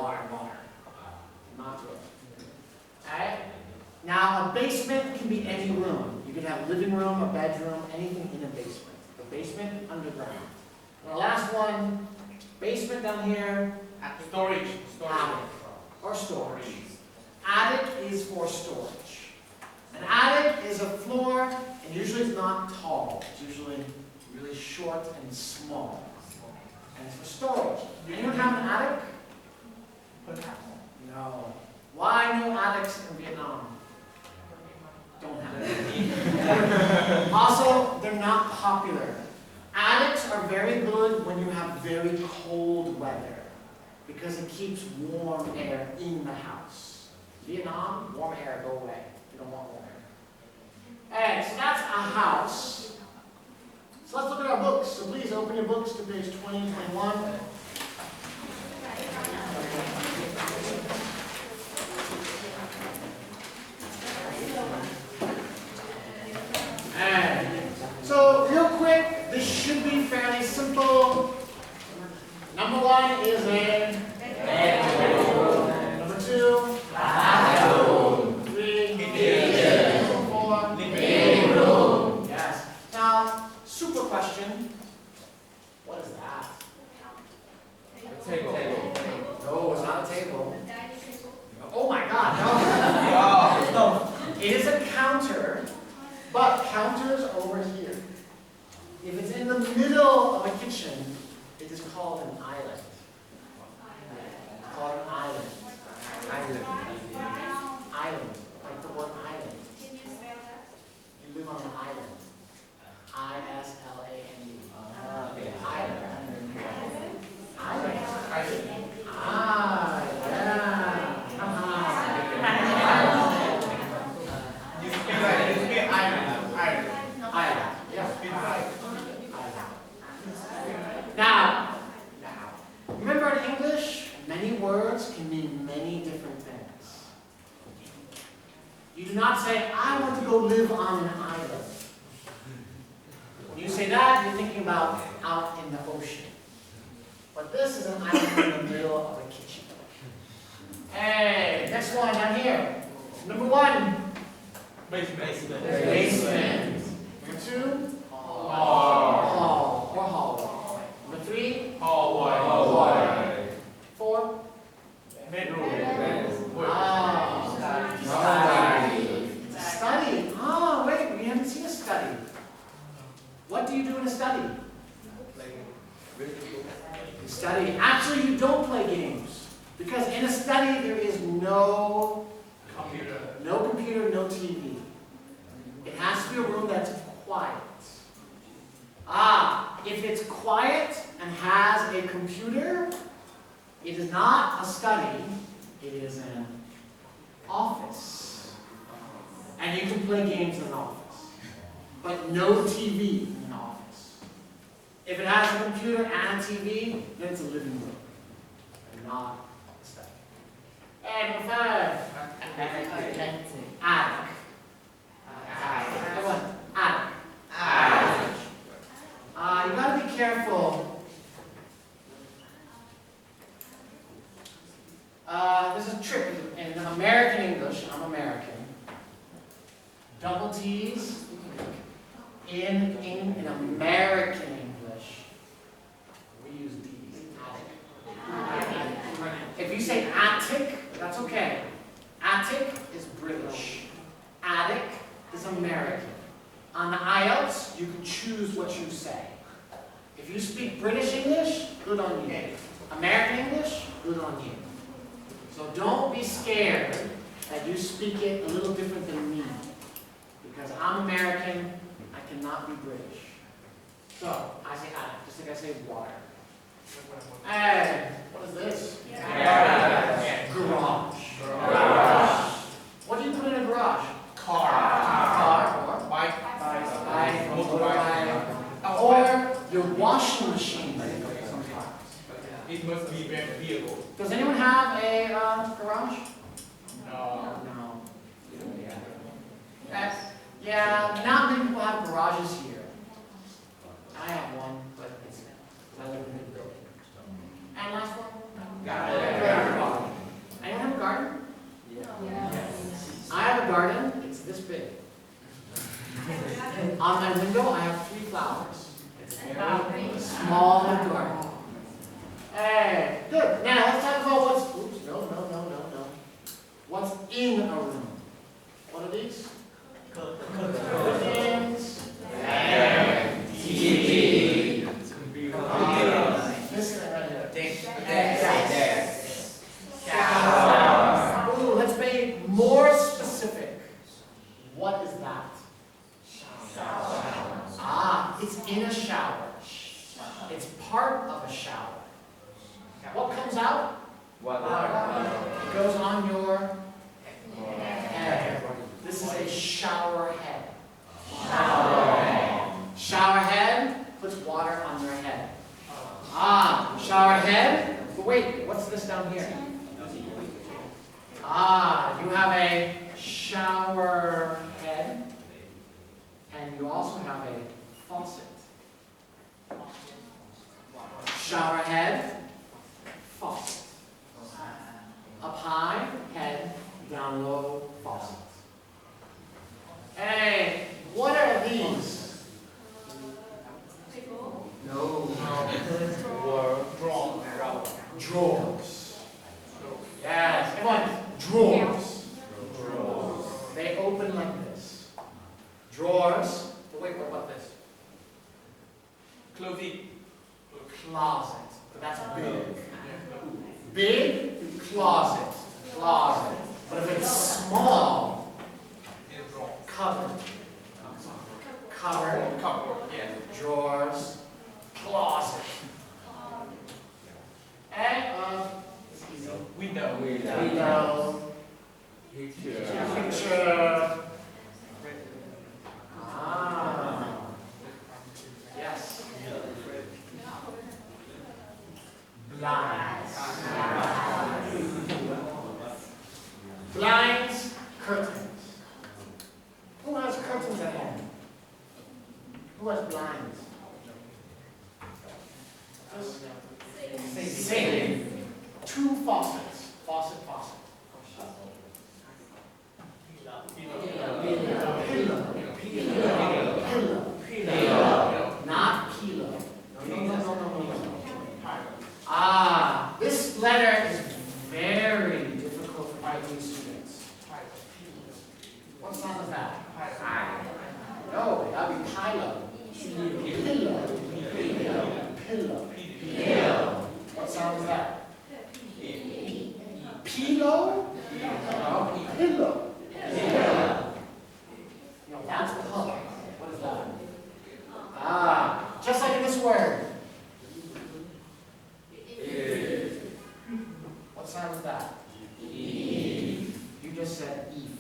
Not good. Alright? Now, a basement can be any room. You could have a living room, a bedroom, anything in a basement. The basement, underground. And the last one, basement down here, Storage. attic, or storage. Attic is for storage. An attic is a floor, and usually it's not tall. It's usually really short and small. And it's for storage. Anyone have an attic? No. Why no attics in Vietnam? Don't have it. Also, they're not popular. Attics are very good when you have very cold weather because it keeps warm air in the house. Vietnam, warm air, go away. You don't want warm air. Alright, so that's a house. So let's look at our books. So please open your books to page 20 and 21. is a bedroom. Number 2, bathroom. 3, kitchen. 4, living room. Yes. Now, super question. What is that? Table. No, it's not a table. Oh my God, no. It is a counter, but counters over here. If it's in the middle of a kitchen, it is called an island. It's called an island. Island. Like the word island. Can you spell that? You live on an island. I-S-L-A-N-D. Island. Island. Ah, yeah. You speak island. Island. Yeah. Now, remember in English, many words can mean many different things. You do not say, I want to go live on an island. When you say that, you're thinking about out in the ocean. But this is an island in the middle of a kitchen. Hey, next one down here. Number 1, Basement. basement. Number 2, hall or hallway. Number 3, Hallway. 4, Bedroom. study. Oh, wait, we haven't seen a study. What do you do in a study? You study. Actually, you don't play games. Because in a study, there is no computer, no TV. It has to be a room that's quiet. If it's quiet and has a computer, it is not a study, it is an office. And you can play games in an office, but no TV in an office. If it has a computer and a TV, then it's a living room, and not a study. And number 5, attic. Everyone, attic. You gotta be careful. There's a trick in American English. I'm American. Double T's in American English. We use D's. Attic. If you say attic, that's okay. Attic is British. Attic is American. On the IELTS, you can choose what you say. If you speak British English, good on you. American English, good on you. So don't be scared that you speak it a little different than me. Because I'm American, I cannot be British. So, I say attic, just like I say water. And what is this? Garage. What do you put in a garage? Car or Bike. motorbike, or your washing machine. It must be very vehicle. Does anyone have a garage? No. No. Yeah, not many people have garages here. I have one, but I live in a building. And last one? Garden. Anyone have a garden? I have a garden. It's this big. On my window, I have 3 flowers. It's a very small garden. Hey, good. Now let's talk about what's. Oops, no. What's in a room? What are these? Curtains. TV. This thing right here. Shower. Ooh, let's be more specific. What is that? It's in a shower. It's part of a shower. What comes out? It goes on your head. This is a shower head. Shower head puts water on your head. Shower head. But wait, what's this down here? You have a shower head. And you also have a faucet. Shower head, Drawers. But wait, what about this? Clothing. Closet. But that's big. Yeah. Big, closet. Closet. But if it's small, In a drawer. cupboard. Cupboard. Cupboard. Yeah. Drawers. Closet. And, it's easy. Window. Window. Picture. Ah. Yes. Blinds. Blinds, curtains. Who has curtains at home? Who has blinds? Sink. Two faucets. Faucet. Pillow. Not kilo. No. Ah, this letter is very difficult for IT students. What sound is that? No, that would be pilo. Pillow. What sound is that? Pillow? No, pillow. No, that's pillow. What is that? Ah, just like in this word. What sound is that? You just said eve.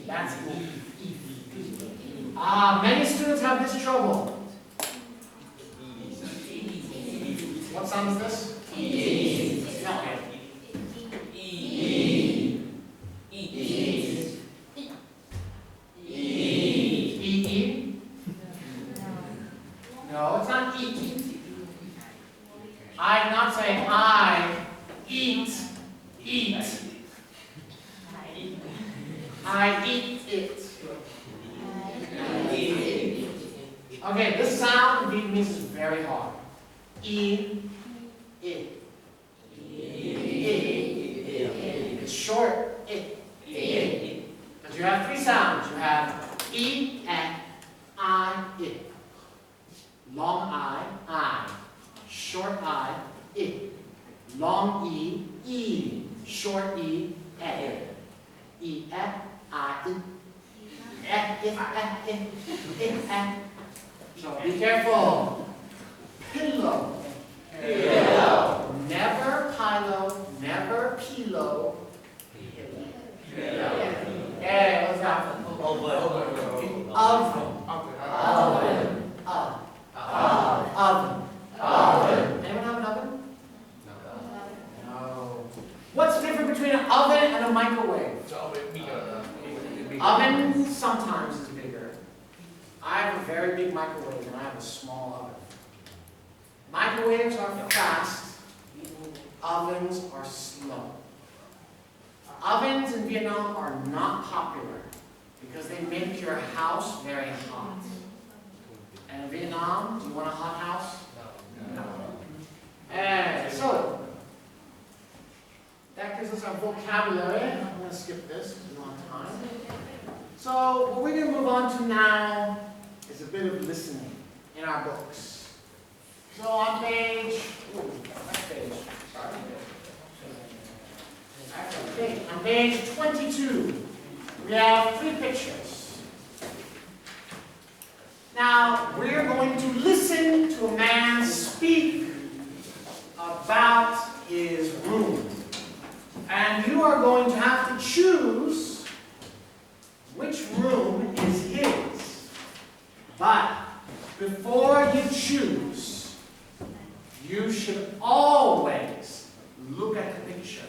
That's eve. Ah, many students have this trouble. What sound is this? No. No, it's not eat. I'm not saying I eat. I eat it. Okay, this sound in Vietnamese is very hard. It. It's short. It. Because you have three sounds. You have E, I, it. Long I. Short I, it. Long E, short E, E, I, it. So be careful. Pillow. Never pilo, never pillow. Hey, what's that? Oven. Anyone have an oven? No. What's the difference between an oven and a microwave? Oven sometimes is bigger. I have a very big microwave and I have a small oven. Microwaves are fast. Ovens are slow. Ovens in Vietnam are not popular because they make your house very hot. And in Vietnam, do you want a hot house? No. And so, that gives us our vocabulary. I'm going to skip this because we don't have time. So, what we're going to move on to now is a bit of listening in our books. So on page, next page, sorry. On page 22, we have three pictures. Now, we're going to listen to a man speak about his room. And you are going to have to choose which room is his. But before you choose, you should always look at the picture.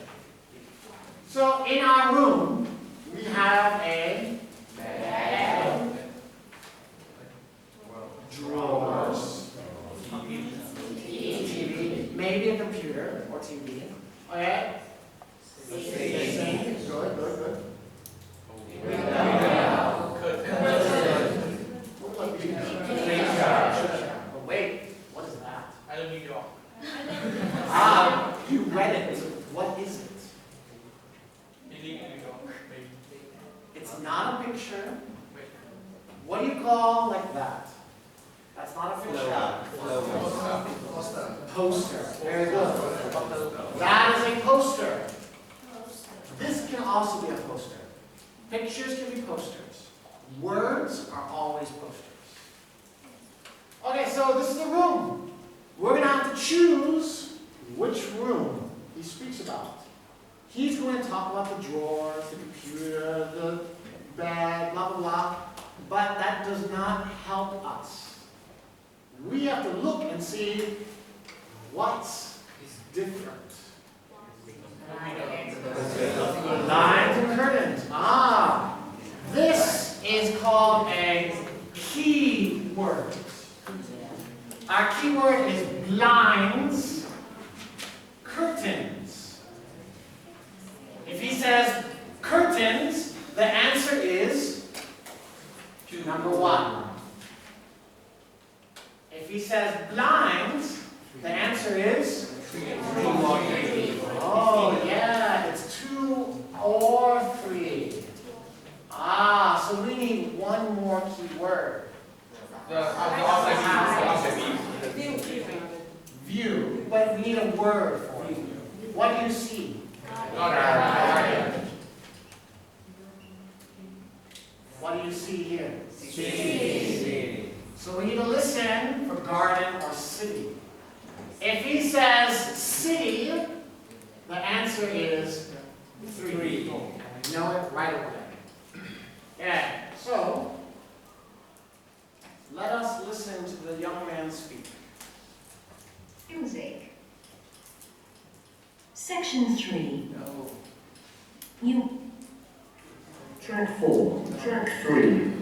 So in our room, we have a bed, drawers, TV, maybe a computer or TV. Okay? Good. But wait, what is that? I don't need your. You read it. What is it? Maybe. It's not What do you call like that? That's not a fish out. Poster. Very good. That is a poster. This can also be a poster. Pictures can be posters. Words are always posters. Okay, so this is the room. We're going to have to choose which room he speaks about. He's going to talk about the drawers, the computer, the bed, blah, blah, blah. But that does not help us. We have to look and see what's different. Lines and curtains. Ah, this is called a key word. Our key word is blinds, curtains. If he says curtains, the answer is number 1. If he says blinds, the answer is 3. Oh, yeah, it's 2 or 3. Ah, so we need one more key word. View. But we need a word for it. What do you see? Garden. What do you see here? City. So we need to listen for garden or city. If he says city, the answer is 3. You know it right away. Yeah, so let us listen to the young man speak. Music. Section 3. No. Track 4, Track 3.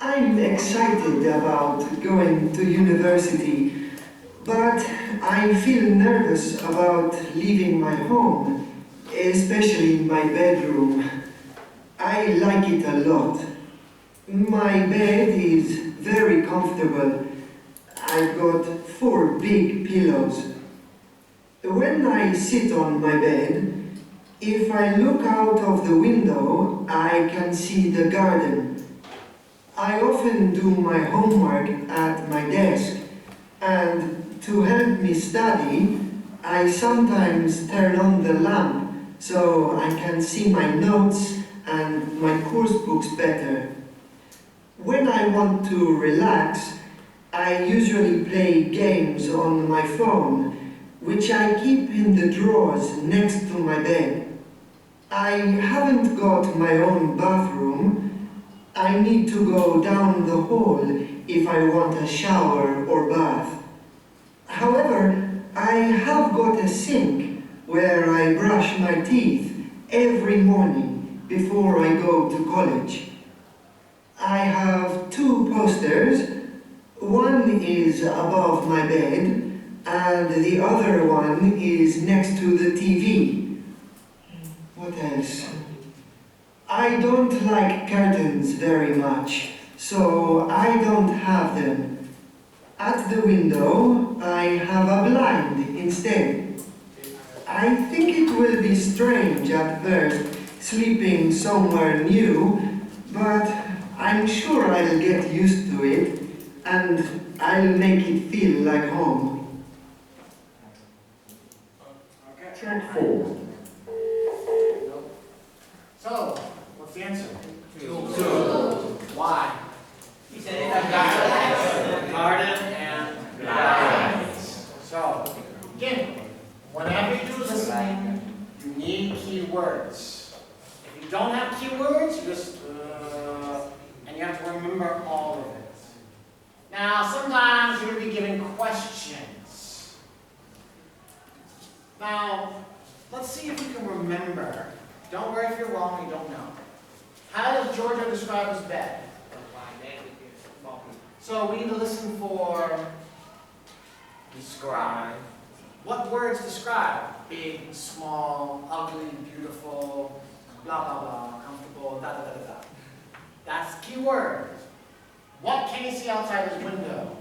I'm excited about going to university, but I feel nervous about leaving my home, especially my bedroom. I like it a lot. My bed is very comfortable. I've got 4 big pillows. When I sit on my bed, if I look out of the window, I can see the garden. I often do my homework at my desk, and to help me study, I sometimes turn on the lamp so I can see my notes and my course books better. When I want to relax, I usually play games on my phone, which I keep in the drawers next to my bed. I haven't got my own bathroom. I need to go down the hall if I want a shower or bath. However, I have got a sink where I brush my teeth every morning before I go to college. I have 2 posters. One is above my bed, and the other one is next to the TV. What else? I don't like curtains very much, so I don't have them. At the window, I have a blind instead. I think it will be strange at first, sleeping somewhere new, but I'm sure I'll get used to it, and I'll make it feel like home. Track 4. So, what's the answer? 2. Why? He said it's Garden and blinds. So, again, whenever you do listening, you need keywords. If you don't have keywords, you just, and you have to remember all of it. Now, sometimes you're going to be given questions. Now, let's see if we can remember. Don't worry if you're wrong, you don't know. How does Georgia describe his bed? So we need to listen for describe. What words describe? Big, small, ugly, beautiful, blah, blah, blah, comfortable, da, da, da, da, da. That's key word. What can he see outside his window?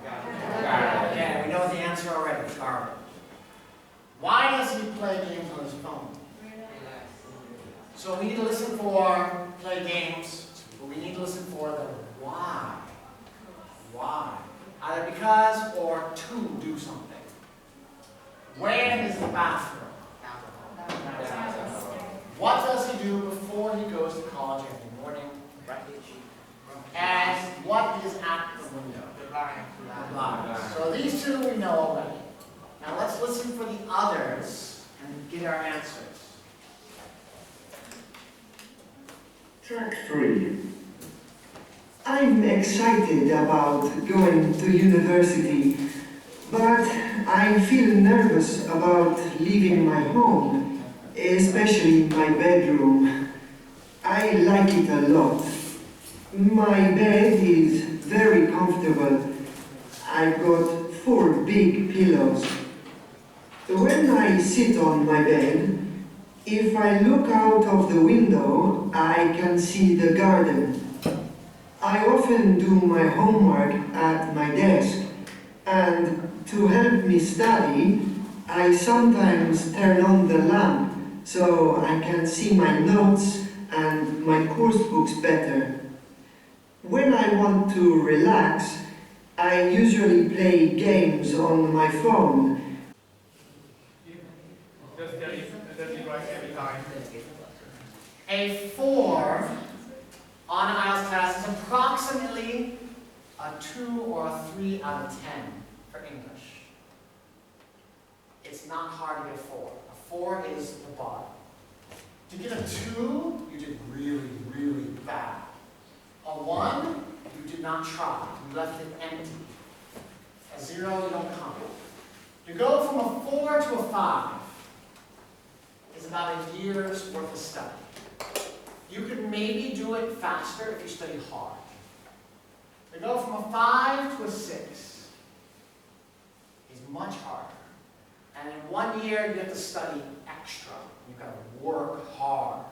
Garden. Okay, we know the answer already, garden. Why does he play games on his phone? So we need to listen for play games to but we need to listen for the why. Why? Either because or to do something. When is the bathroom? What does he do before he goes to college every morning? And what is at the window? The blind. So these two we know already. Now let's listen for the others and get our answers. Track 3. I'm excited about going to university, but I feel nervous about leaving my home, especially my bedroom. I like it a lot. My bed is very comfortable. I've got 4 big pillows. When I sit on my bed, if I look out of the window, I can see the garden. I often do my homework at my desk, and to help me study, I sometimes turn on the lamp so I can see my notes and my course books better. When I want to relax, I usually play games on my phone. Just tell you, does it right every time? A 4 on an IELTS test is approximately a 2 or a 3 out of 10 for English. It's not hard to get a 4. A 4 is the bottom. To get a 2, you did really, really bad. A 1, you did not try. You left it empty. A 0, you don't come. To go from a 4 to a 5 is about a year's worth of study. You could maybe do it faster if you study hard. To go from a 5 to a 6 is much harder. And in 1 year, you have to study extra. You've got to work hard.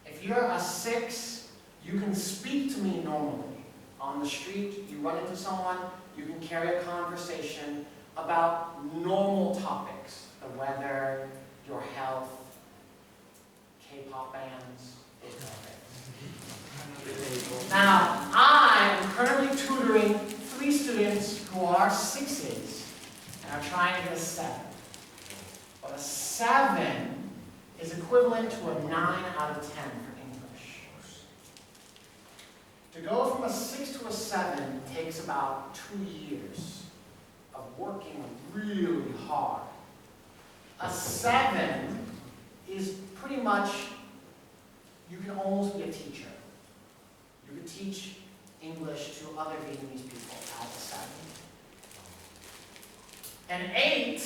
If you're a 6, you can speak to me normally. On the street, you run into someone, you can carry a conversation about normal topics. The weather, your health, K-pop bands, those kind of things. Now, I am currently tutoring 3 students who are 6s and are trying to get a 7. But a 7 is equivalent to a 9 out of 10 for English. To go from a 6 to a 7 takes about 2 years of working really hard. A 7 is pretty much, you can almost be a teacher. You could teach English to other Vietnamese people as a 7. An 8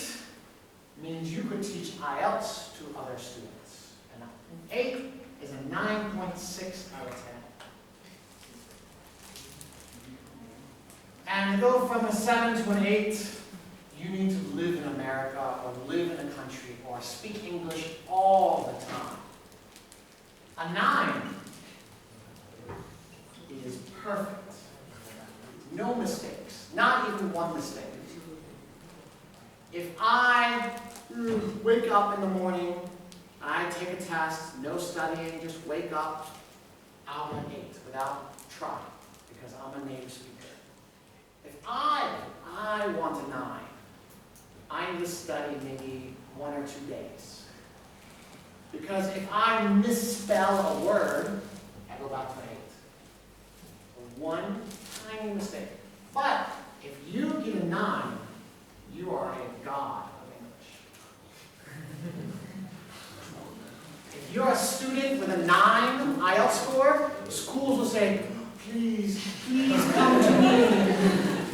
means you could teach IELTS to other students. And an 8 is a 9.6 out of 10. And to go from a 7 to an 8, you need to live in America or live in a country or speak English all the time. A 9 is perfect. No mistakes. Not even one mistake. If I wake up in the morning, I take a test, no studying, just wake up, I'll get an 8 without trying because I'm a native speaker. If I want a 9, I need to study maybe 1 or 2 days. Because if I misspell a word, I go back to an 8. One tiny mistake. But if you get a 9, you are a god of English. If you're a student with a 9 IELTS score, schools will say, please come to me.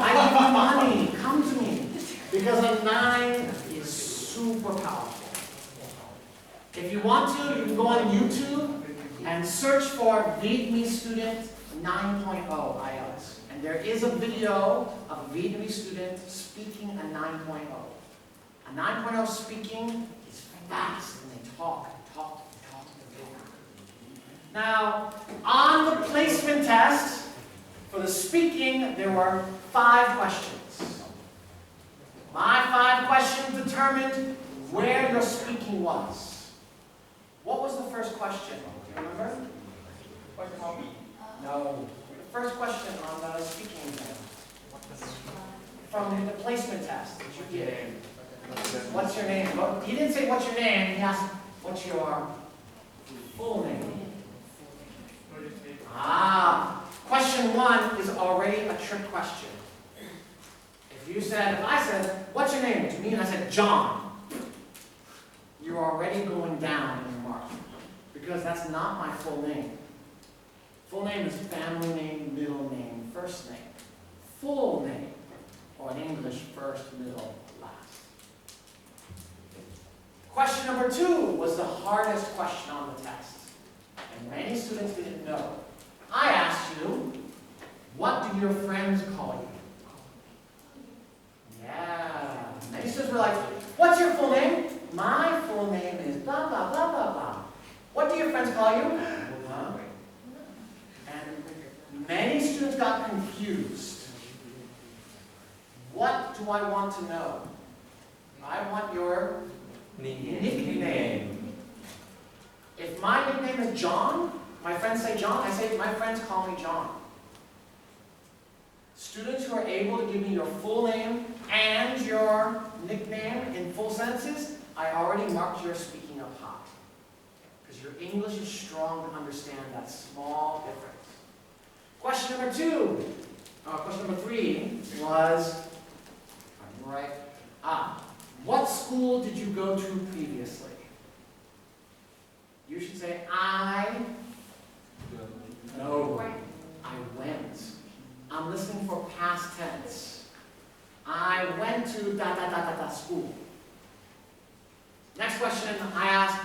I give you money, come to me. Because a 9 is super powerful. If you want to, you can go on YouTube and search for Vietnamese student 9.0 IELTS. And there is a video of a Vietnamese student speaking a 9.0. A 9.0 speaking is fast, and they talk. Now, on the placement test, for the speaking, there were 5 questions. My 5 questions determined where your speaking was. What was the first question? Do you remember? No. First question on the speaking exam. From the placement test that you did. What's your name? Well, he didn't say what's your name, he asked what's your full name. Ah, question 1 is already a trick question. If I said, what's your name? To me, and I said, John. You're already going down in your mark. Because that's not my full name. Full name is family name, middle name, first name. Full name, or in English, first, middle, last. Question number 2 was the hardest question on the test. And many students didn't know. I asked you, what do your friends call you? Yeah. Many students were like, what's your full name? My full name is blah, blah, blah, blah, blah. What do your friends call you? Huh? And many students got confused. What do I want to know? I want your nickname. If my nickname is John, my friends say John, I say my friends call me John. Students who are able to give me your full name and your nickname in full sentences, I already marked your speaking up high. Because your English is strong to understand that small difference. Question number 3 was, right? What school did you go to previously? You should say, No, I went. I'm listening for past tense. I went to school. Next question I asked,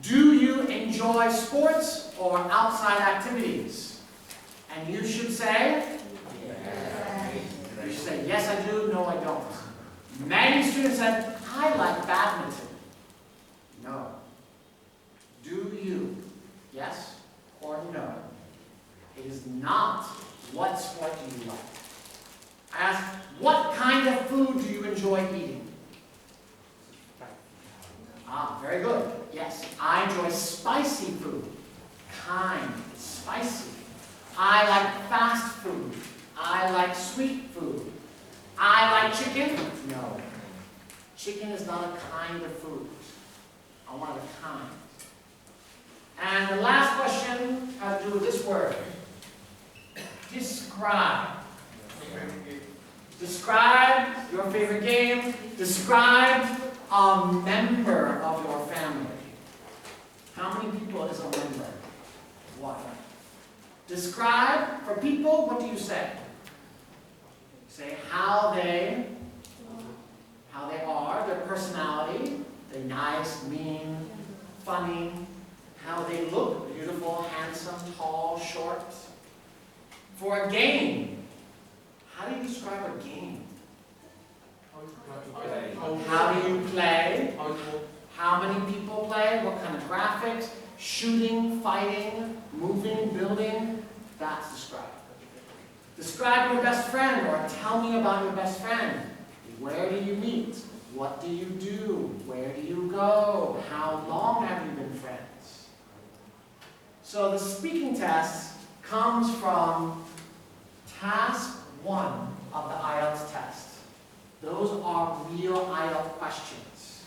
do you enjoy sports or outside activities? And you should say, yes. You should say, yes I do, no I don't. Many students said, I like badminton. No. Do you? Yes or no? It is not what sport do you like. I asked, what kind of food do you enjoy eating? Very good. Yes, I enjoy spicy food. Kind, spicy. I like fast food. I like sweet food. I like chicken. No. Chicken is not a kind of food. I want a kind. And the last question has to do with this word. Describe. Describe your favorite game. Describe a member of your family. How many people is a member? One. Describe, for people, what do you say? Say how they are, their personality. They're nice, mean, funny. How they look, beautiful, handsome, tall, short. For a game, how do you describe a game? How do you play? How many people play? What kind of graphics? Shooting, fighting, moving, building? That's described. Describe your best friend, or tell me about your best friend. Where do you meet? What do you do? Where do you go? How long have you been friends? So the speaking test comes from task 1 of the IELTS test. Those are real IELTS questions.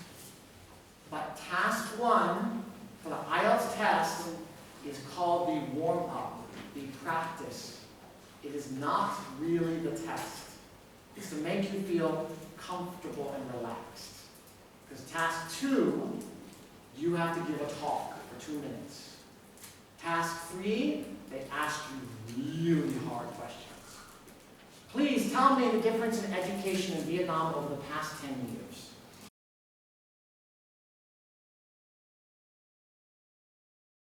But task 1 for the IELTS test is called the warm-up, the practice. It is not really the test. It's to make you feel comfortable and relaxed. Because task 2, you have to give a talk for 2 minutes. Task 3, they ask you really hard questions. Please tell me the difference in education in Vietnam over the past 10 years.